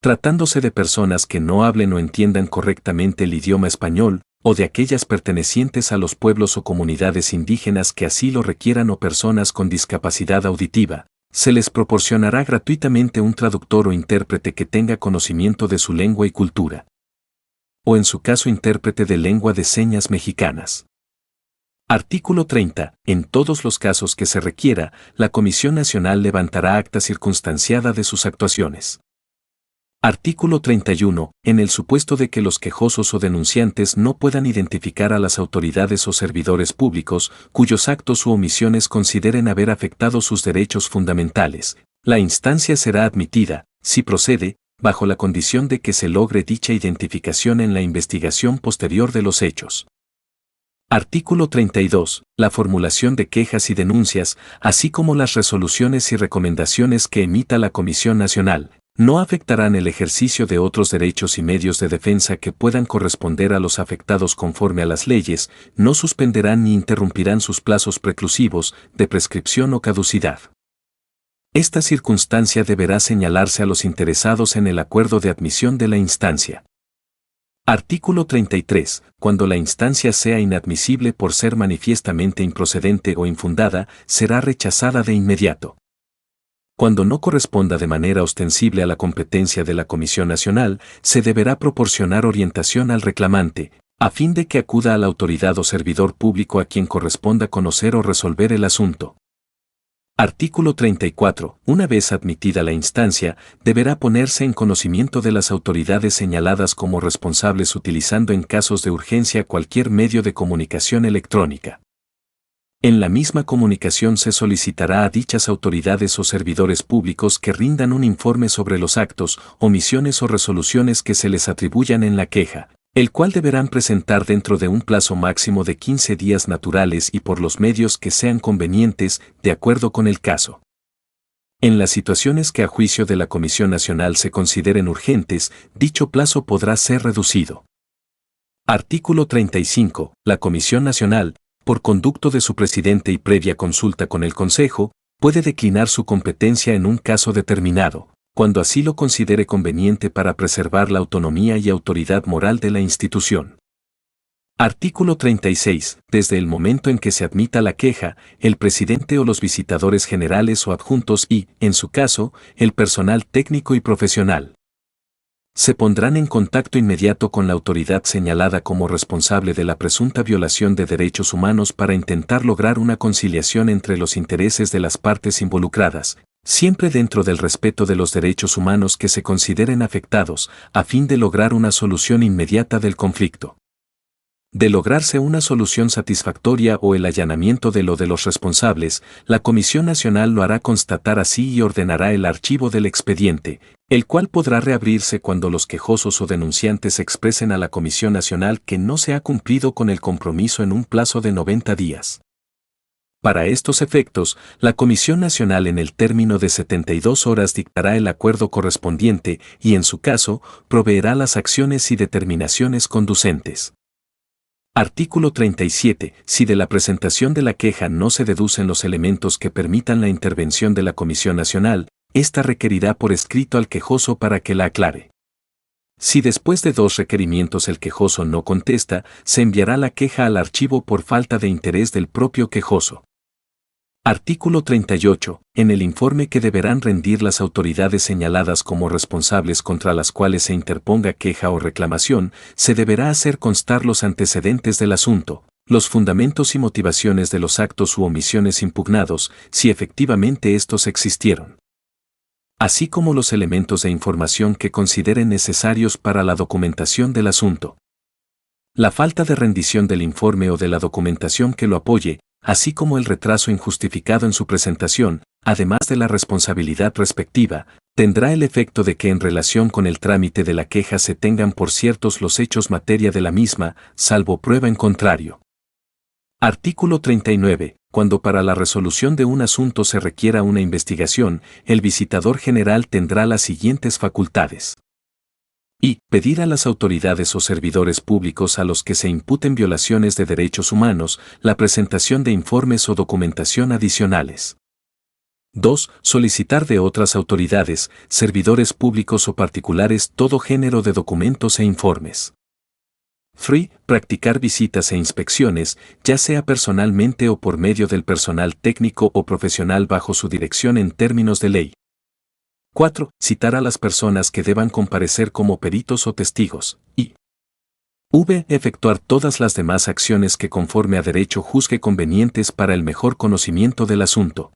Tratándose de personas que no hablen o entiendan correctamente el idioma español, o de aquellas pertenecientes a los pueblos o comunidades indígenas que así lo requieran, o personas con discapacidad auditiva, se les proporcionará gratuitamente un traductor o intérprete que tenga conocimiento de su lengua y cultura. O en su caso intérprete de lengua de señas mexicanas. Artículo 30. En todos los casos que se requiera, la Comisión Nacional levantará acta circunstanciada de sus actuaciones. Artículo 31. En el supuesto de que los quejosos o denunciantes no puedan identificar a las autoridades o servidores públicos, cuyos actos u omisiones consideren haber afectado sus derechos fundamentales, la instancia será admitida, si procede, bajo la condición de que se logre dicha identificación en la investigación posterior de los hechos. Artículo 32. La formulación de quejas y denuncias, así como las resoluciones y recomendaciones que emita la Comisión Nacional, no afectarán el ejercicio de otros derechos y medios de defensa que puedan corresponder a los afectados conforme a las leyes, no suspenderán ni interrumpirán sus plazos preclusivos, de prescripción o caducidad. Esta circunstancia deberá señalarse a los interesados en el acuerdo de admisión de la instancia. Artículo 33. Cuando la instancia sea inadmisible por ser manifiestamente improcedente o infundada, será rechazada de inmediato. Cuando no corresponda de manera ostensible a la competencia de la Comisión Nacional, se deberá proporcionar orientación al reclamante, a fin de que acuda a la autoridad o servidor público a quien corresponda conocer o resolver el asunto. Artículo 34. Una vez admitida la instancia, deberá ponerse en conocimiento de las autoridades señaladas como responsables utilizando en casos de urgencia cualquier medio de comunicación electrónica. En la misma comunicación se solicitará a dichas autoridades o servidores públicos que rindan un informe sobre los actos, omisiones o resoluciones que se les atribuyan en la queja, el cual deberán presentar dentro de un plazo máximo de 15 días naturales y por los medios que sean convenientes, de acuerdo con el caso. En las situaciones que a juicio de la Comisión Nacional se consideren urgentes, dicho plazo podrá ser reducido. Artículo 35. La Comisión Nacional, por conducto de su presidente y previa consulta con el Consejo, puede declinar su competencia en un caso determinado, cuando así lo considere conveniente para preservar la autonomía y autoridad moral de la institución. Artículo 36. Desde el momento en que se admita la queja, el presidente o los visitadores generales o adjuntos y, en su caso, el personal técnico y profesional, se pondrán en contacto inmediato con la autoridad señalada como responsable de la presunta violación de derechos humanos para intentar lograr una conciliación entre los intereses de las partes involucradas, siempre dentro del respeto de los derechos humanos que se consideren afectados, a fin de lograr una solución inmediata del conflicto. De lograrse una solución satisfactoria o el allanamiento de lo de los responsables, la Comisión Nacional lo hará constatar así y ordenará el archivo del expediente, el cual podrá reabrirse cuando los quejosos o denunciantes expresen a la Comisión Nacional que no se ha cumplido con el compromiso en un plazo de 90 días. Para estos efectos, la Comisión Nacional en el término de 72 horas dictará el acuerdo correspondiente y, en su caso, proveerá las acciones y determinaciones conducentes. Artículo 37. Si de la presentación de la queja no se deducen los elementos que permitan la intervención de la Comisión Nacional, ésta requerirá por escrito al quejoso para que la aclare. Si después de 2 requerimientos el quejoso no contesta, se enviará la queja al archivo por falta de interés del propio quejoso. Artículo 38. En el informe que deberán rendir las autoridades señaladas como responsables contra las cuales se interponga queja o reclamación, se deberá hacer constar los antecedentes del asunto, los fundamentos y motivaciones de los actos u omisiones impugnados, si efectivamente estos existieron, así como los elementos de información que consideren necesarios para la documentación del asunto. La falta de rendición del informe o de la documentación que lo apoye, así como el retraso injustificado en su presentación, además de la responsabilidad respectiva, tendrá el efecto de que en relación con el trámite de la queja se tengan por ciertos los hechos materia de la misma, salvo prueba en contrario. Artículo 39. Cuando para la resolución de un asunto se requiera una investigación, el visitador general tendrá las siguientes facultades. Y pedir a las autoridades o servidores públicos a los que se imputen violaciones de derechos humanos la presentación de informes o documentación adicionales. 2. Solicitar de otras autoridades, servidores públicos o particulares todo género de documentos e informes. 3. Practicar visitas e inspecciones, ya sea personalmente o por medio del personal técnico o profesional bajo su dirección en términos de ley. 4. Citar a las personas que deban comparecer como peritos o testigos, y efectuar todas las demás acciones que conforme a derecho juzgue convenientes para el mejor conocimiento del asunto.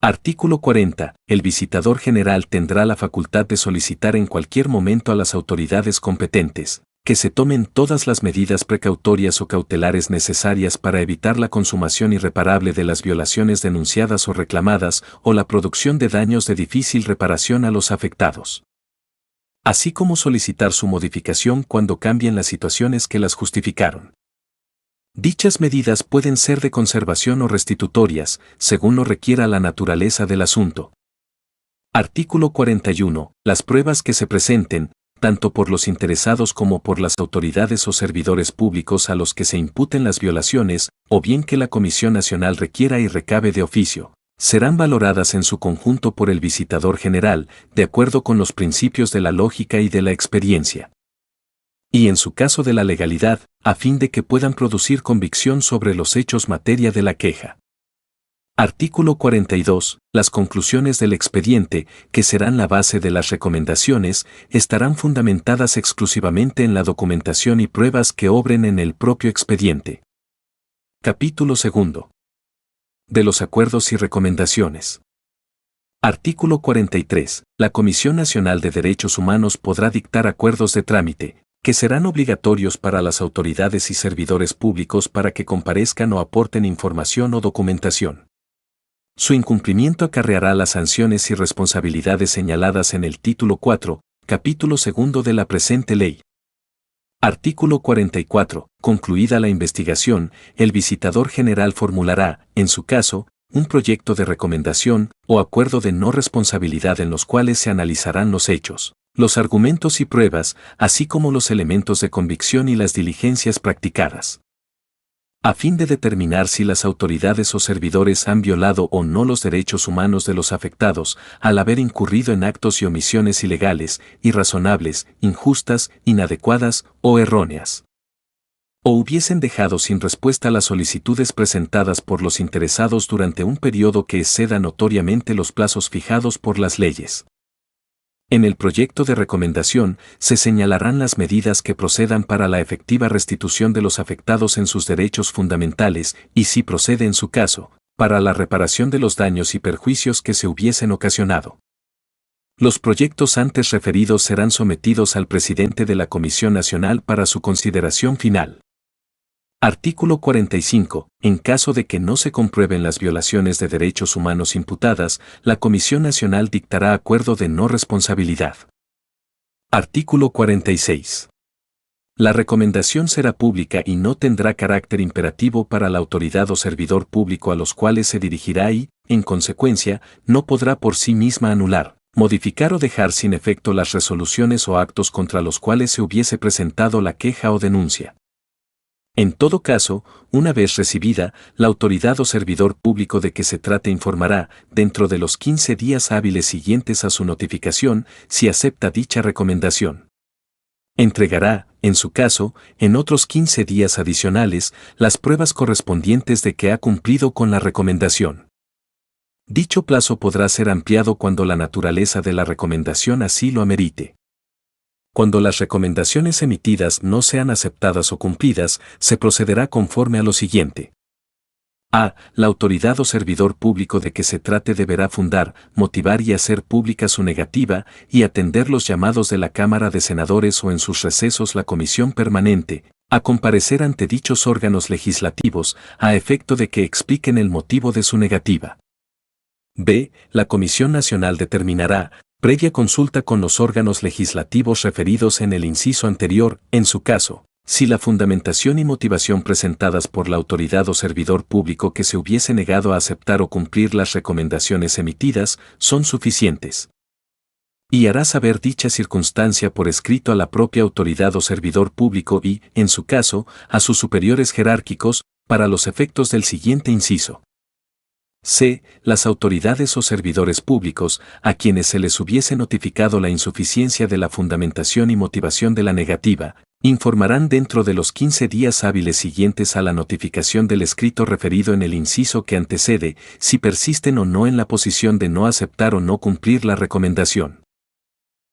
Artículo 40. El visitador general tendrá la facultad de solicitar en cualquier momento a las autoridades competentes que se tomen todas las medidas precautorias o cautelares necesarias para evitar la consumación irreparable de las violaciones denunciadas o reclamadas o la producción de daños de difícil reparación a los afectados, así como solicitar su modificación cuando cambien las situaciones que las justificaron. Dichas medidas pueden ser de conservación o restitutorias, según lo requiera la naturaleza del asunto. Artículo 41. Las pruebas que se presenten, tanto por los interesados como por las autoridades o servidores públicos a los que se imputen las violaciones, o bien que la Comisión Nacional requiera y recabe de oficio, serán valoradas en su conjunto por el visitador general, de acuerdo con los principios de la lógica y de la experiencia. Y en su caso de la legalidad, a fin de que puedan producir convicción sobre los hechos materia de la queja. Artículo 42. Las conclusiones del expediente, que serán la base de las recomendaciones, estarán fundamentadas exclusivamente en la documentación y pruebas que obren en el propio expediente. Capítulo 2. De los acuerdos y recomendaciones. Artículo 43. La Comisión Nacional de Derechos Humanos podrá dictar acuerdos de trámite, que serán obligatorios para las autoridades y servidores públicos para que comparezcan o aporten información o documentación. Su incumplimiento acarreará las sanciones y responsabilidades señaladas en el título 4, capítulo 2 de la presente ley. Artículo 44. Concluida la investigación, el visitador general formulará, en su caso, un proyecto de recomendación o acuerdo de no responsabilidad en los cuales se analizarán los hechos, los argumentos y pruebas, así como los elementos de convicción y las diligencias practicadas, a fin de determinar si las autoridades o servidores han violado o no los derechos humanos de los afectados al haber incurrido en actos y omisiones ilegales, irrazonables, injustas, inadecuadas o erróneas, o hubiesen dejado sin respuesta las solicitudes presentadas por los interesados durante un periodo que exceda notoriamente los plazos fijados por las leyes. En el proyecto de recomendación se señalarán las medidas que procedan para la efectiva restitución de los afectados en sus derechos fundamentales y, si procede en su caso, para la reparación de los daños y perjuicios que se hubiesen ocasionado. Los proyectos antes referidos serán sometidos al presidente de la Comisión Nacional para su consideración final. Artículo 45. En caso de que no se comprueben las violaciones de derechos humanos imputadas, la Comisión Nacional dictará acuerdo de no responsabilidad. Artículo 46. La recomendación será pública y no tendrá carácter imperativo para la autoridad o servidor público a los cuales se dirigirá y, en consecuencia, no podrá por sí misma anular, modificar o dejar sin efecto las resoluciones o actos contra los cuales se hubiese presentado la queja o denuncia. En todo caso, una vez recibida, la autoridad o servidor público de que se trate informará, dentro de los 15 días hábiles siguientes a su notificación, si acepta dicha recomendación. Entregará, en su caso, en otros 15 días adicionales, las pruebas correspondientes de que ha cumplido con la recomendación. Dicho plazo podrá ser ampliado cuando la naturaleza de la recomendación así lo amerite. Cuando las recomendaciones emitidas no sean aceptadas o cumplidas, se procederá conforme a lo siguiente. A. La autoridad o servidor público de que se trate deberá fundar, motivar y hacer pública su negativa y atender los llamados de la Cámara de Senadores o en sus recesos la Comisión Permanente, a comparecer ante dichos órganos legislativos, a efecto de que expliquen el motivo de su negativa. B. La Comisión Nacional determinará, previa consulta con los órganos legislativos referidos en el inciso anterior, en su caso, si la fundamentación y motivación presentadas por la autoridad o servidor público que se hubiese negado a aceptar o cumplir las recomendaciones emitidas son suficientes. Y hará saber dicha circunstancia por escrito a la propia autoridad o servidor público y, en su caso, a sus superiores jerárquicos, para los efectos del siguiente inciso. C. Las autoridades o servidores públicos, a quienes se les hubiese notificado la insuficiencia de la fundamentación y motivación de la negativa, informarán dentro de los 15 días hábiles siguientes a la notificación del escrito referido en el inciso que antecede, si persisten o no en la posición de no aceptar o no cumplir la recomendación.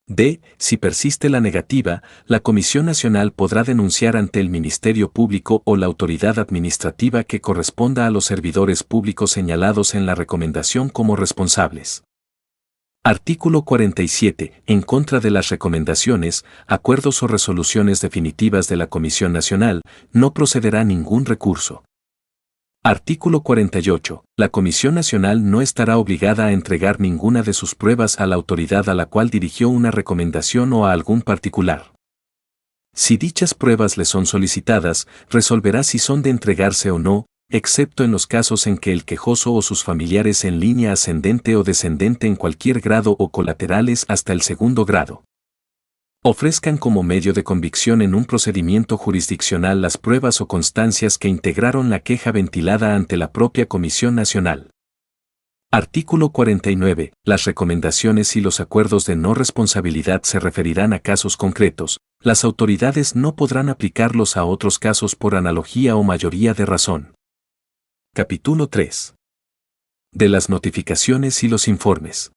D. Si persiste la negativa, la Comisión Nacional podrá denunciar ante el Ministerio Público o la autoridad administrativa que corresponda a los servidores públicos señalados en la recomendación como responsables. Artículo 47. En contra de las recomendaciones, acuerdos o resoluciones definitivas de la Comisión Nacional, no procederá ningún recurso. Artículo 48. La Comisión Nacional no estará obligada a entregar ninguna de sus pruebas a la autoridad a la cual dirigió una recomendación o a algún particular. Si dichas pruebas le son solicitadas, resolverá si son de entregarse o no, excepto en los casos en que el quejoso o sus familiares en línea ascendente o descendente en cualquier grado o colaterales hasta el segundo grado ofrezcan como medio de convicción en un procedimiento jurisdiccional las pruebas o constancias que integraron la queja ventilada ante la propia Comisión Nacional. Artículo 49. Las recomendaciones y los acuerdos de no responsabilidad se referirán a casos concretos. Las autoridades no podrán aplicarlos a otros casos por analogía o mayoría de razón. Capítulo 3. De las notificaciones y los informes.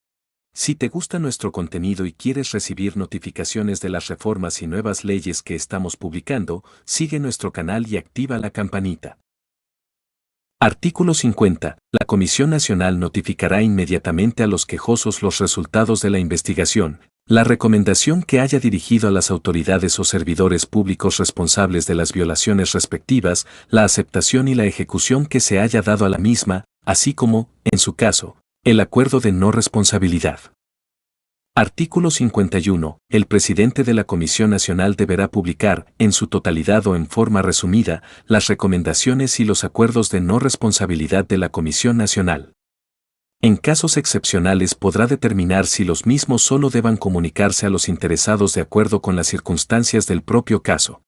Si te gusta nuestro contenido y quieres recibir notificaciones de las reformas y nuevas leyes que estamos publicando, sigue nuestro canal y activa la campanita. Artículo 50. La Comisión Nacional notificará inmediatamente a los quejosos los resultados de la investigación, la recomendación que haya dirigido a las autoridades o servidores públicos responsables de las violaciones respectivas, la aceptación y la ejecución que se haya dado a la misma, así como, en su caso, el acuerdo de no responsabilidad. Artículo 51. El presidente de la Comisión Nacional deberá publicar, en su totalidad o en forma resumida, las recomendaciones y los acuerdos de no responsabilidad de la Comisión Nacional. En casos excepcionales podrá determinar si los mismos solo deban comunicarse a los interesados de acuerdo con las circunstancias del propio caso.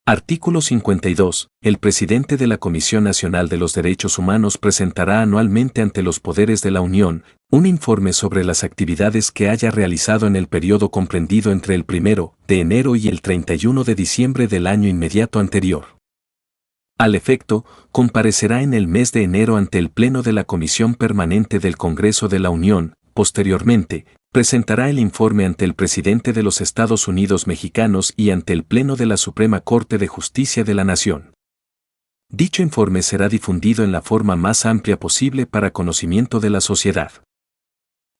Artículo 52. El presidente de la Comisión Nacional de los Derechos Humanos presentará anualmente ante los poderes de la Unión un informe sobre las actividades que haya realizado en el periodo comprendido entre el 1 de enero y el 31 de diciembre del año inmediato anterior. Al efecto, comparecerá en el mes de enero ante el Pleno de la Comisión Permanente del Congreso de la Unión. Posteriormente, presentará el informe ante el presidente de los Estados Unidos mexicanos y ante el Pleno de la Suprema Corte de Justicia de la Nación. Dicho informe será difundido en la forma más amplia posible para conocimiento de la sociedad.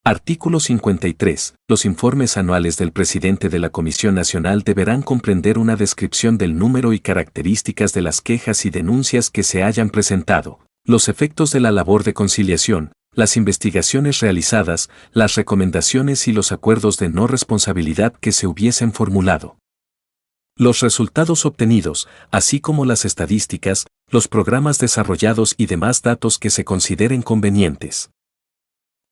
Artículo 53. Los informes anuales del presidente de la Comisión Nacional deberán comprender una descripción del número y características de las quejas y denuncias que se hayan presentado, los efectos de la labor de conciliación, las investigaciones realizadas, las recomendaciones y los acuerdos de no responsabilidad que se hubiesen formulado, los resultados obtenidos, así como las estadísticas, los programas desarrollados y demás datos que se consideren convenientes.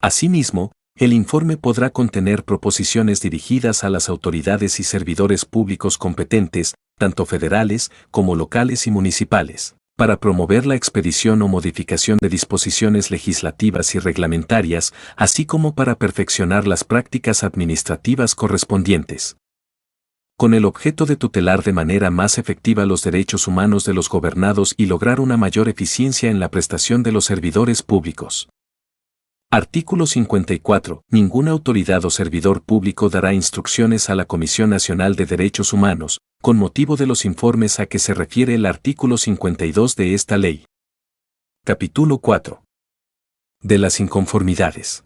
Asimismo, el informe podrá contener proposiciones dirigidas a las autoridades y servidores públicos competentes, tanto federales como locales y municipales, para promover la expedición o modificación de disposiciones legislativas y reglamentarias, así como para perfeccionar las prácticas administrativas correspondientes. con el objeto de tutelar de manera más efectiva los derechos humanos de los gobernados y lograr una mayor eficiencia en la prestación de los servidores públicos. Artículo 54. Ninguna autoridad o servidor público dará instrucciones a la Comisión Nacional de Derechos Humanos, con motivo de los informes a que se refiere el artículo 52 de esta ley. Capítulo 4. De las inconformidades.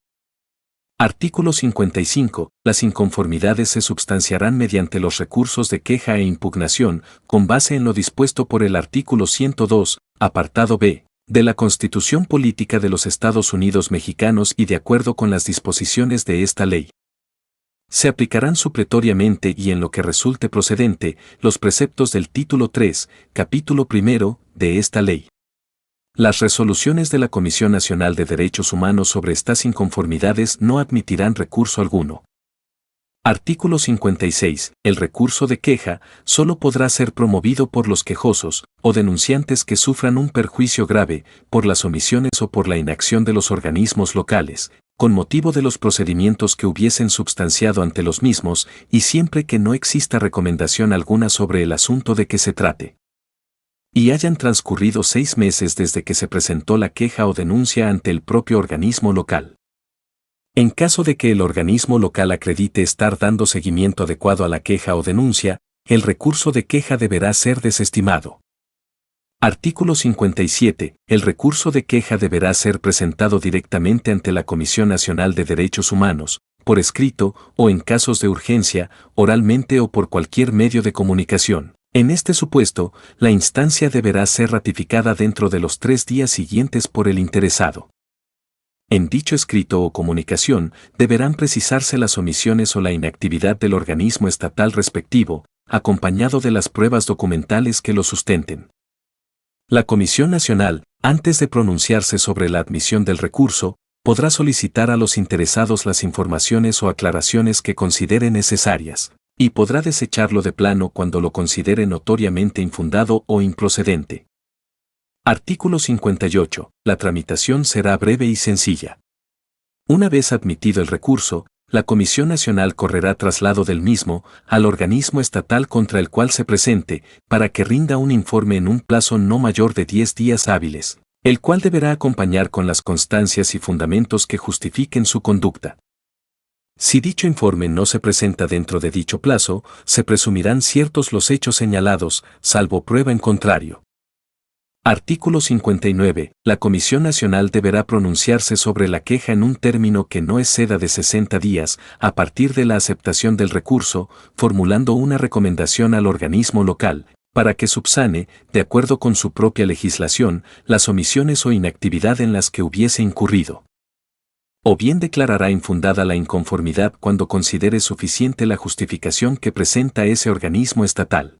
Artículo 55. Las inconformidades se substanciarán mediante los recursos de queja e impugnación, con base en lo dispuesto por el artículo 102, apartado B, de la Constitución Política de los Estados Unidos Mexicanos y de acuerdo con las disposiciones de esta ley. Se aplicarán supletoriamente y en lo que resulte procedente, los preceptos del título 3, capítulo 1, de esta ley. Las resoluciones de la Comisión Nacional de Derechos Humanos sobre estas inconformidades no admitirán recurso alguno. Artículo 56. El recurso de queja solo podrá ser promovido por los quejosos o denunciantes que sufran un perjuicio grave por las omisiones o por la inacción de los organismos locales, con motivo de los procedimientos que hubiesen substanciado ante los mismos y siempre que no exista recomendación alguna sobre el asunto de que se trate. Y hayan transcurrido 6 meses desde que se presentó la queja o denuncia ante el propio organismo local. En caso de que el organismo local acredite estar dando seguimiento adecuado a la queja o denuncia, el recurso de queja deberá ser desestimado. Artículo 57. El recurso de queja deberá ser presentado directamente ante la Comisión Nacional de Derechos Humanos, por escrito o en casos de urgencia, oralmente o por cualquier medio de comunicación. En este supuesto, la instancia deberá ser ratificada dentro de los 3 días siguientes por el interesado. En dicho escrito o comunicación, deberán precisarse las omisiones o la inactividad del organismo estatal respectivo, acompañado de las pruebas documentales que lo sustenten. La Comisión Nacional, antes de pronunciarse sobre la admisión del recurso, podrá solicitar a los interesados las informaciones o aclaraciones que considere necesarias, y podrá desecharlo de plano cuando lo considere notoriamente infundado o improcedente. Artículo 58. La tramitación será breve y sencilla. Una vez admitido el recurso, la Comisión Nacional correrá traslado del mismo al organismo estatal contra el cual se presente, para que rinda un informe en un plazo no mayor de 10 días hábiles, el cual deberá acompañar con las constancias y fundamentos que justifiquen su conducta. Si dicho informe no se presenta dentro de dicho plazo, se presumirán ciertos los hechos señalados, salvo prueba en contrario. Artículo 59. La Comisión Nacional deberá pronunciarse sobre la queja en un término que no exceda de 60 días, a partir de la aceptación del recurso, formulando una recomendación al organismo local, para que subsane, de acuerdo con su propia legislación, las omisiones o inactividad en las que hubiese incurrido. O bien declarará infundada la inconformidad cuando considere suficiente la justificación que presenta ese organismo estatal.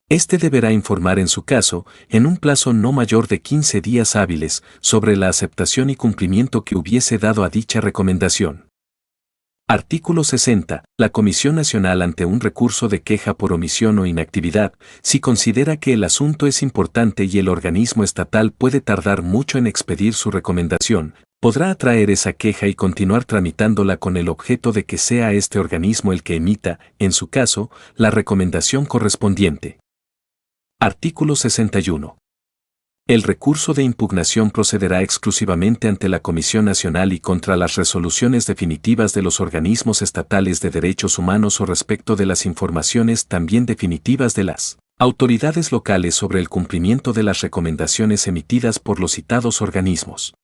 Este deberá informar en su caso, en un plazo no mayor de 15 días hábiles, sobre la aceptación y cumplimiento que hubiese dado a dicha recomendación. Artículo 60. La Comisión Nacional ante un recurso de queja por omisión o inactividad, si considera que el asunto es importante y el organismo estatal puede tardar mucho en expedir su recomendación, podrá atraer esa queja y continuar tramitándola con el objeto de que sea este organismo el que emita, en su caso, la recomendación correspondiente. Artículo 61. El recurso de impugnación procederá exclusivamente ante la Comisión Nacional y contra las resoluciones definitivas de los organismos estatales de derechos humanos o respecto de las informaciones también definitivas de las autoridades locales sobre el cumplimiento de las recomendaciones emitidas por los citados organismos.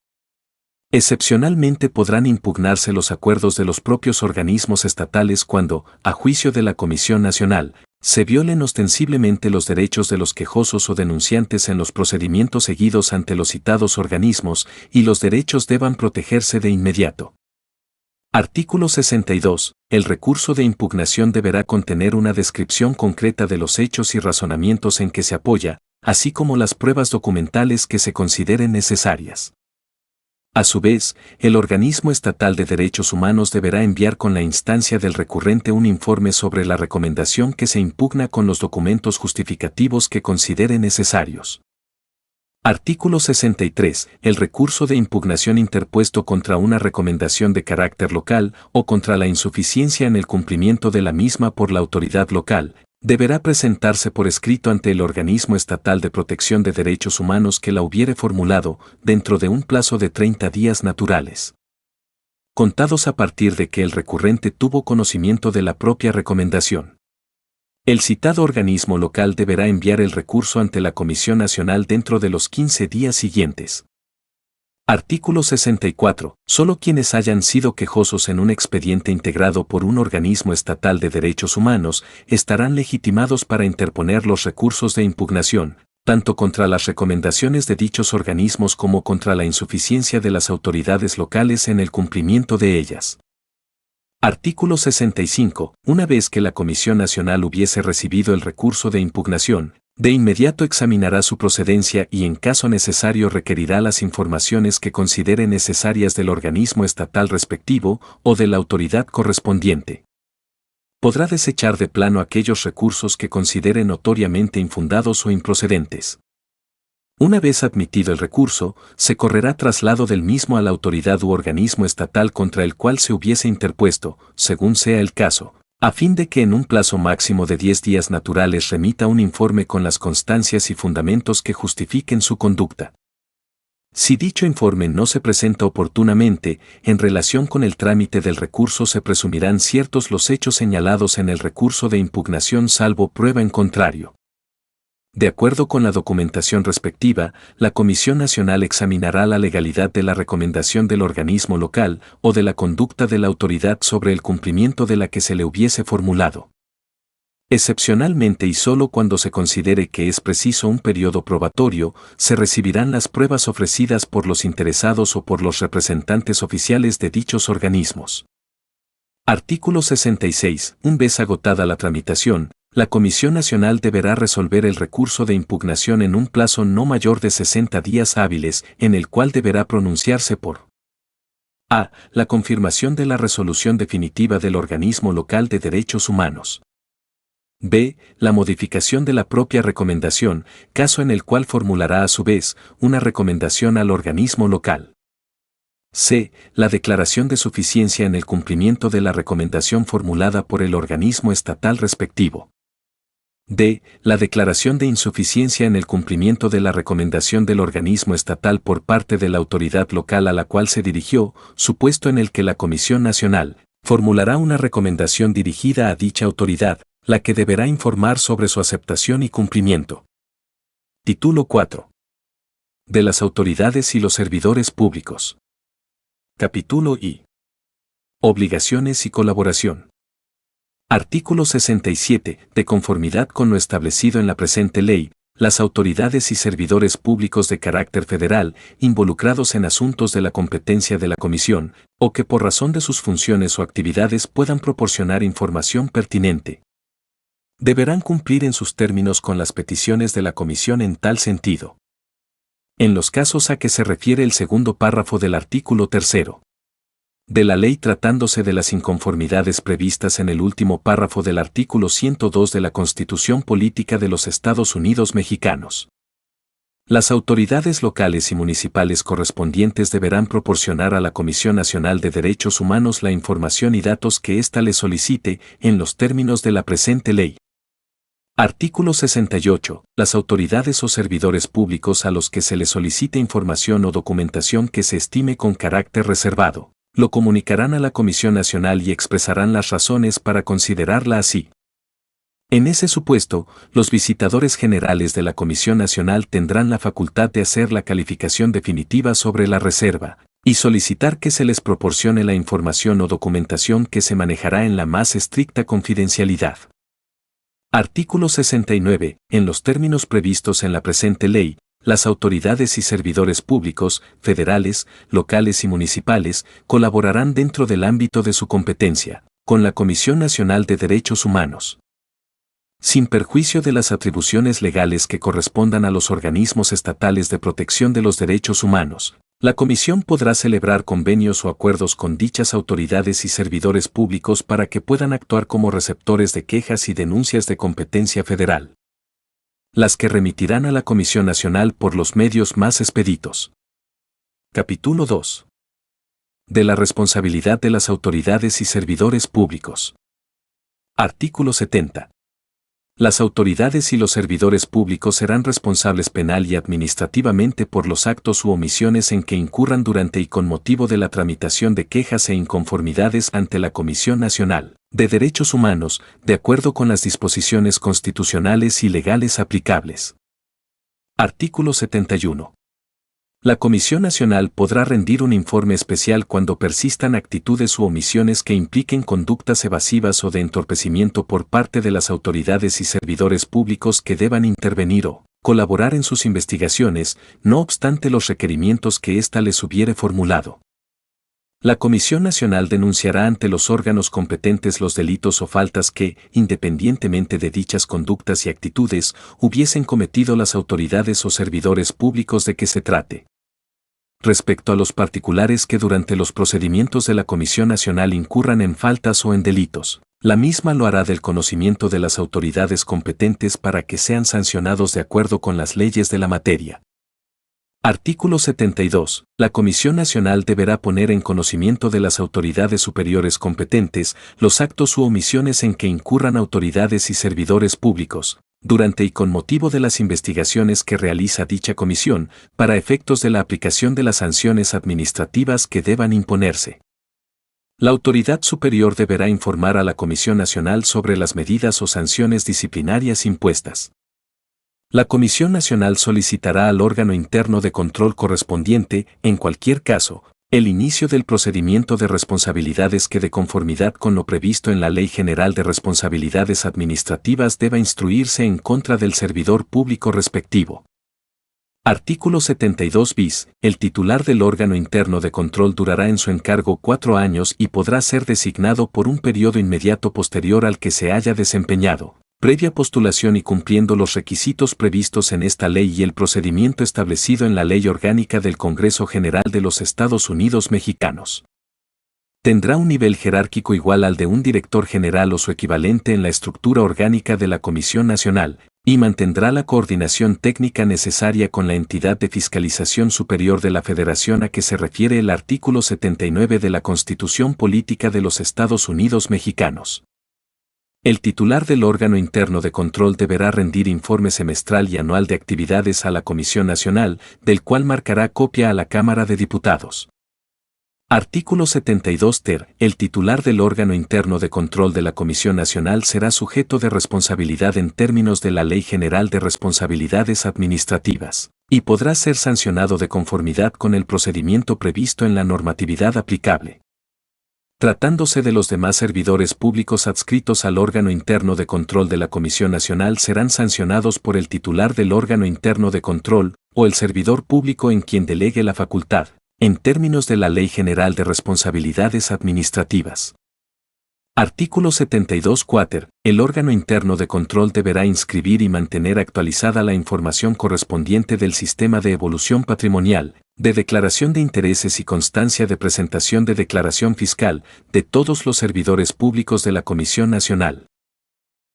Excepcionalmente podrán impugnarse los acuerdos de los propios organismos estatales cuando, a juicio de la Comisión Nacional, se violen ostensiblemente los derechos de los quejosos o denunciantes en los procedimientos seguidos ante los citados organismos y los derechos deban protegerse de inmediato. Artículo 62. El recurso de impugnación deberá contener una descripción concreta de los hechos y razonamientos en que se apoya, así como las pruebas documentales que se consideren necesarias. A su vez, el organismo estatal de derechos humanos deberá enviar con la instancia del recurrente un informe sobre la recomendación que se impugna con los documentos justificativos que considere necesarios. Artículo 63. El recurso de impugnación interpuesto contra una recomendación de carácter local o contra la insuficiencia en el cumplimiento de la misma por la autoridad local, deberá presentarse por escrito ante el organismo estatal de protección de derechos humanos que la hubiere formulado, dentro de un plazo de 30 días naturales, contados a partir de que el recurrente tuvo conocimiento de la propia recomendación. El citado organismo local deberá enviar el recurso ante la Comisión Nacional dentro de los 15 días siguientes. Artículo 64. Solo quienes hayan sido quejosos en un expediente integrado por un organismo estatal de derechos humanos estarán legitimados para interponer los recursos de impugnación, tanto contra las recomendaciones de dichos organismos como contra la insuficiencia de las autoridades locales en el cumplimiento de ellas. Artículo 65. Una vez que la Comisión Nacional hubiese recibido el recurso de impugnación, de inmediato examinará su procedencia y en caso necesario requerirá las informaciones que considere necesarias del organismo estatal respectivo o de la autoridad correspondiente. Podrá desechar de plano aquellos recursos que considere notoriamente infundados o improcedentes. Una vez admitido el recurso, se correrá traslado del mismo a la autoridad u organismo estatal contra el cual se hubiese interpuesto, según sea el caso, a fin de que en un plazo máximo de 10 días naturales remita un informe con las constancias y fundamentos que justifiquen su conducta. Si dicho informe no se presenta oportunamente, en relación con el trámite del recurso se presumirán ciertos los hechos señalados en el recurso de impugnación salvo prueba en contrario. De acuerdo con la documentación respectiva, la Comisión Nacional examinará la legalidad de la recomendación del organismo local o de la conducta de la autoridad sobre el cumplimiento de la que se le hubiese formulado. Excepcionalmente y solo cuando se considere que es preciso un periodo probatorio, se recibirán las pruebas ofrecidas por los interesados o por los representantes oficiales de dichos organismos. Artículo 66. Una vez agotada la tramitación, la Comisión Nacional deberá resolver el recurso de impugnación en un plazo no mayor de 60 días hábiles, en el cual deberá pronunciarse por a. La confirmación de la resolución definitiva del organismo local de derechos humanos. b. La modificación de la propia recomendación, caso en el cual formulará a su vez una recomendación al organismo local. c. La declaración de suficiencia en el cumplimiento de la recomendación formulada por el organismo estatal respectivo. d. La declaración de insuficiencia en el cumplimiento de la recomendación del organismo estatal por parte de la autoridad local a la cual se dirigió, supuesto en el que la Comisión Nacional formulará una recomendación dirigida a dicha autoridad, la que deberá informar sobre su aceptación y cumplimiento. Título 4. De las autoridades y los servidores públicos. Capítulo I. Obligaciones y colaboración. Artículo 67. De conformidad con lo establecido en la presente ley, las autoridades y servidores públicos de carácter federal, involucrados en asuntos de la competencia de la Comisión, o que por razón de sus funciones o actividades puedan proporcionar información pertinente, deberán cumplir en sus términos con las peticiones de la Comisión en tal sentido. En los casos a que se refiere el segundo párrafo del artículo 3 de la ley tratándose de las inconformidades previstas en el último párrafo del artículo 102 de la Constitución Política de los Estados Unidos Mexicanos. Las autoridades locales y municipales correspondientes deberán proporcionar a la Comisión Nacional de Derechos Humanos la información y datos que ésta les solicite en los términos de la presente ley. Artículo 68. Las autoridades o servidores públicos a los que se les solicite información o documentación que se estime con carácter reservado, lo comunicarán a la Comisión Nacional y expresarán las razones para considerarla así. En ese supuesto, los visitadores generales de la Comisión Nacional tendrán la facultad de hacer la calificación definitiva sobre la reserva y solicitar que se les proporcione la información o documentación que se manejará en la más estricta confidencialidad. Artículo 69. En los términos previstos en la presente ley, las autoridades y servidores públicos, federales, locales y municipales, colaborarán dentro del ámbito de su competencia, con la Comisión Nacional de Derechos Humanos, sin perjuicio de las atribuciones legales que correspondan a los organismos estatales de protección de los derechos humanos. La Comisión podrá celebrar convenios o acuerdos con dichas autoridades y servidores públicos para que puedan actuar como receptores de quejas y denuncias de competencia federal. las que remitirán a la Comisión Nacional por los medios más expeditos. Capítulo 2. De la responsabilidad de las autoridades y servidores públicos. Artículo 70. Las autoridades y los servidores públicos serán responsables penal y administrativamente por los actos u omisiones en que incurran durante y con motivo de la tramitación de quejas e inconformidades ante la Comisión Nacional de Derechos Humanos, de acuerdo con las disposiciones constitucionales y legales aplicables. Artículo 71. La Comisión Nacional podrá rendir un informe especial cuando persistan actitudes u omisiones que impliquen conductas evasivas o de entorpecimiento por parte de las autoridades y servidores públicos que deban intervenir o colaborar en sus investigaciones, no obstante los requerimientos que ésta les hubiere formulado. La Comisión Nacional denunciará ante los órganos competentes los delitos o faltas que, independientemente de dichas conductas y actitudes, hubiesen cometido las autoridades o servidores públicos de que se trate. Respecto a los particulares que durante los procedimientos de la Comisión Nacional incurran en faltas o en delitos, la misma lo hará del conocimiento de las autoridades competentes para que sean sancionados de acuerdo con las leyes de la materia. Artículo 72. La Comisión Nacional deberá poner en conocimiento de las autoridades superiores competentes los actos u omisiones en que incurran autoridades y servidores públicos, durante y con motivo de las investigaciones que realiza dicha comisión, para efectos de la aplicación de las sanciones administrativas que deban imponerse. La autoridad superior deberá informar a la Comisión Nacional sobre las medidas o sanciones disciplinarias impuestas. La Comisión Nacional solicitará al órgano interno de control correspondiente, en cualquier caso, el inicio del procedimiento de responsabilidades que de conformidad con lo previsto en la Ley General de Responsabilidades Administrativas deba instruirse en contra del servidor público respectivo. Artículo 72 bis. El titular del órgano interno de control durará en su encargo 4 años y podrá ser designado por un periodo inmediato posterior al que se haya desempeñado, previa postulación y cumpliendo los requisitos previstos en esta ley y el procedimiento establecido en la Ley Orgánica del Congreso General de los Estados Unidos Mexicanos. Tendrá un nivel jerárquico igual al de un director general o su equivalente en la estructura orgánica de la Comisión Nacional, y mantendrá la coordinación técnica necesaria con la entidad de fiscalización superior de la Federación a que se refiere el artículo 79 de la Constitución Política de los Estados Unidos Mexicanos. El titular del órgano interno de control deberá rendir informe semestral y anual de actividades a la Comisión Nacional, del cual marcará copia a la Cámara de Diputados. Artículo 72 ter. El titular del órgano interno de control de la Comisión Nacional será sujeto de responsabilidad en términos de la Ley General de Responsabilidades Administrativas, y podrá ser sancionado de conformidad con el procedimiento previsto en la normatividad aplicable. Tratándose de los demás servidores públicos adscritos al órgano interno de control de la Comisión Nacional serán sancionados por el titular del órgano interno de control, o el servidor público en quien delegue la facultad, en términos de la Ley General de Responsabilidades Administrativas. Artículo 72 quater. El órgano interno de control deberá inscribir y mantener actualizada la información correspondiente del sistema de evolución patrimonial, de declaración de intereses y constancia de presentación de declaración fiscal de todos los servidores públicos de la Comisión Nacional.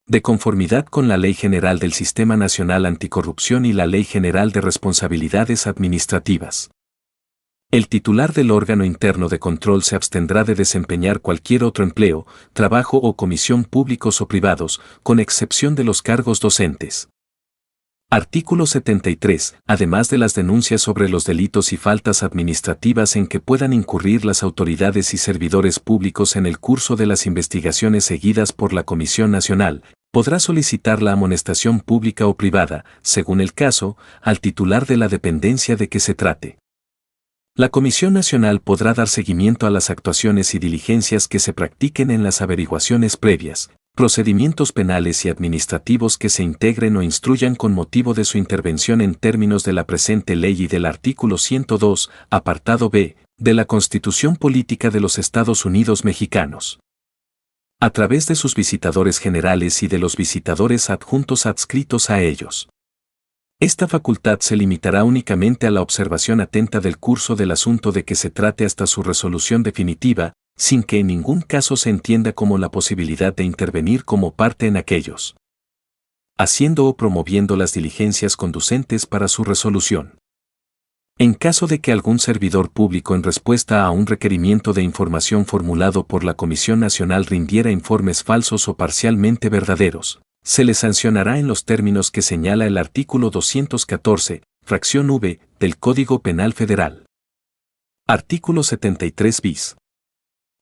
De conformidad con la Ley General del Sistema Nacional Anticorrupción y la Ley General de Responsabilidades Administrativas. El titular del órgano interno de control se abstendrá de desempeñar cualquier otro empleo, trabajo o comisión públicos o privados, con excepción de los cargos docentes. Artículo 73. Además de las denuncias sobre los delitos y faltas administrativas en que puedan incurrir las autoridades y servidores públicos en el curso de las investigaciones seguidas por la Comisión Nacional, podrá solicitar la amonestación pública o privada, según el caso, al titular de la dependencia de que se trate. La Comisión Nacional podrá dar seguimiento a las actuaciones y diligencias que se practiquen en las averiguaciones previas, procedimientos penales y administrativos que se integren o instruyan con motivo de su intervención en términos de la presente ley y del artículo 102, apartado B, de la Constitución Política de los Estados Unidos Mexicanos. A través de sus visitadores generales y de los visitadores adjuntos adscritos a ellos. Esta facultad se limitará únicamente a la observación atenta del curso del asunto de que se trate hasta su resolución definitiva, sin que en ningún caso se entienda como la posibilidad de intervenir como parte en aquellos. haciendo o promoviendo las diligencias conducentes para su resolución. En caso de que algún servidor público en respuesta a un requerimiento de información formulado por la Comisión Nacional rindiera informes falsos o parcialmente verdaderos, se le sancionará en los términos que señala el artículo 214, fracción V, del Código Penal Federal. Artículo 73 bis.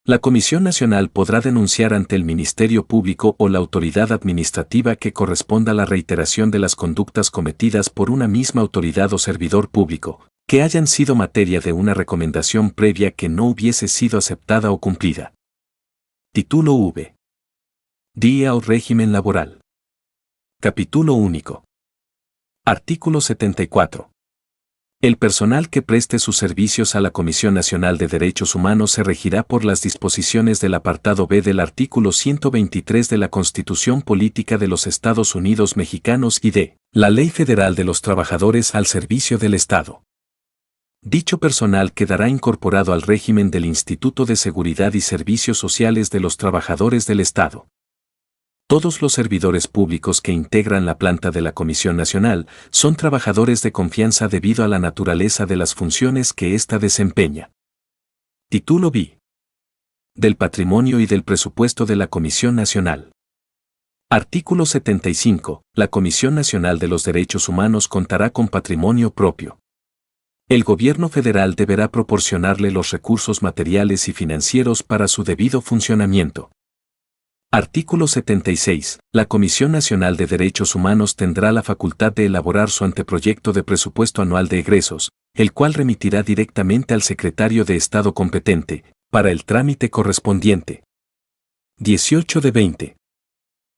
La Comisión Nacional podrá denunciar ante el Ministerio Público o la autoridad administrativa que corresponda la reiteración de las conductas cometidas por una misma autoridad o servidor público, que hayan sido materia de una recomendación previa que no hubiese sido aceptada o cumplida. Título V. Día o régimen laboral. Capítulo único. Artículo 74. El personal que preste sus servicios a la Comisión Nacional de Derechos Humanos se regirá por las disposiciones del apartado B del artículo 123 de la Constitución Política de los Estados Unidos Mexicanos y de la Ley Federal de los Trabajadores al Servicio del Estado. Dicho personal quedará incorporado al régimen del Instituto de Seguridad y Servicios Sociales de los Trabajadores del Estado. Todos los servidores públicos que integran la planta de la Comisión Nacional son trabajadores de confianza debido a la naturaleza de las funciones que ésta desempeña. Título B. Del patrimonio y del presupuesto de la Comisión Nacional. Artículo 75. La Comisión Nacional de los Derechos Humanos contará con patrimonio propio. El Gobierno federal deberá proporcionarle los recursos materiales y financieros para su debido funcionamiento. Artículo 76. La Comisión Nacional de Derechos Humanos tendrá la facultad de elaborar su anteproyecto de presupuesto anual de egresos, el cual remitirá directamente al secretario de Estado competente, para el trámite correspondiente. 18 de 20.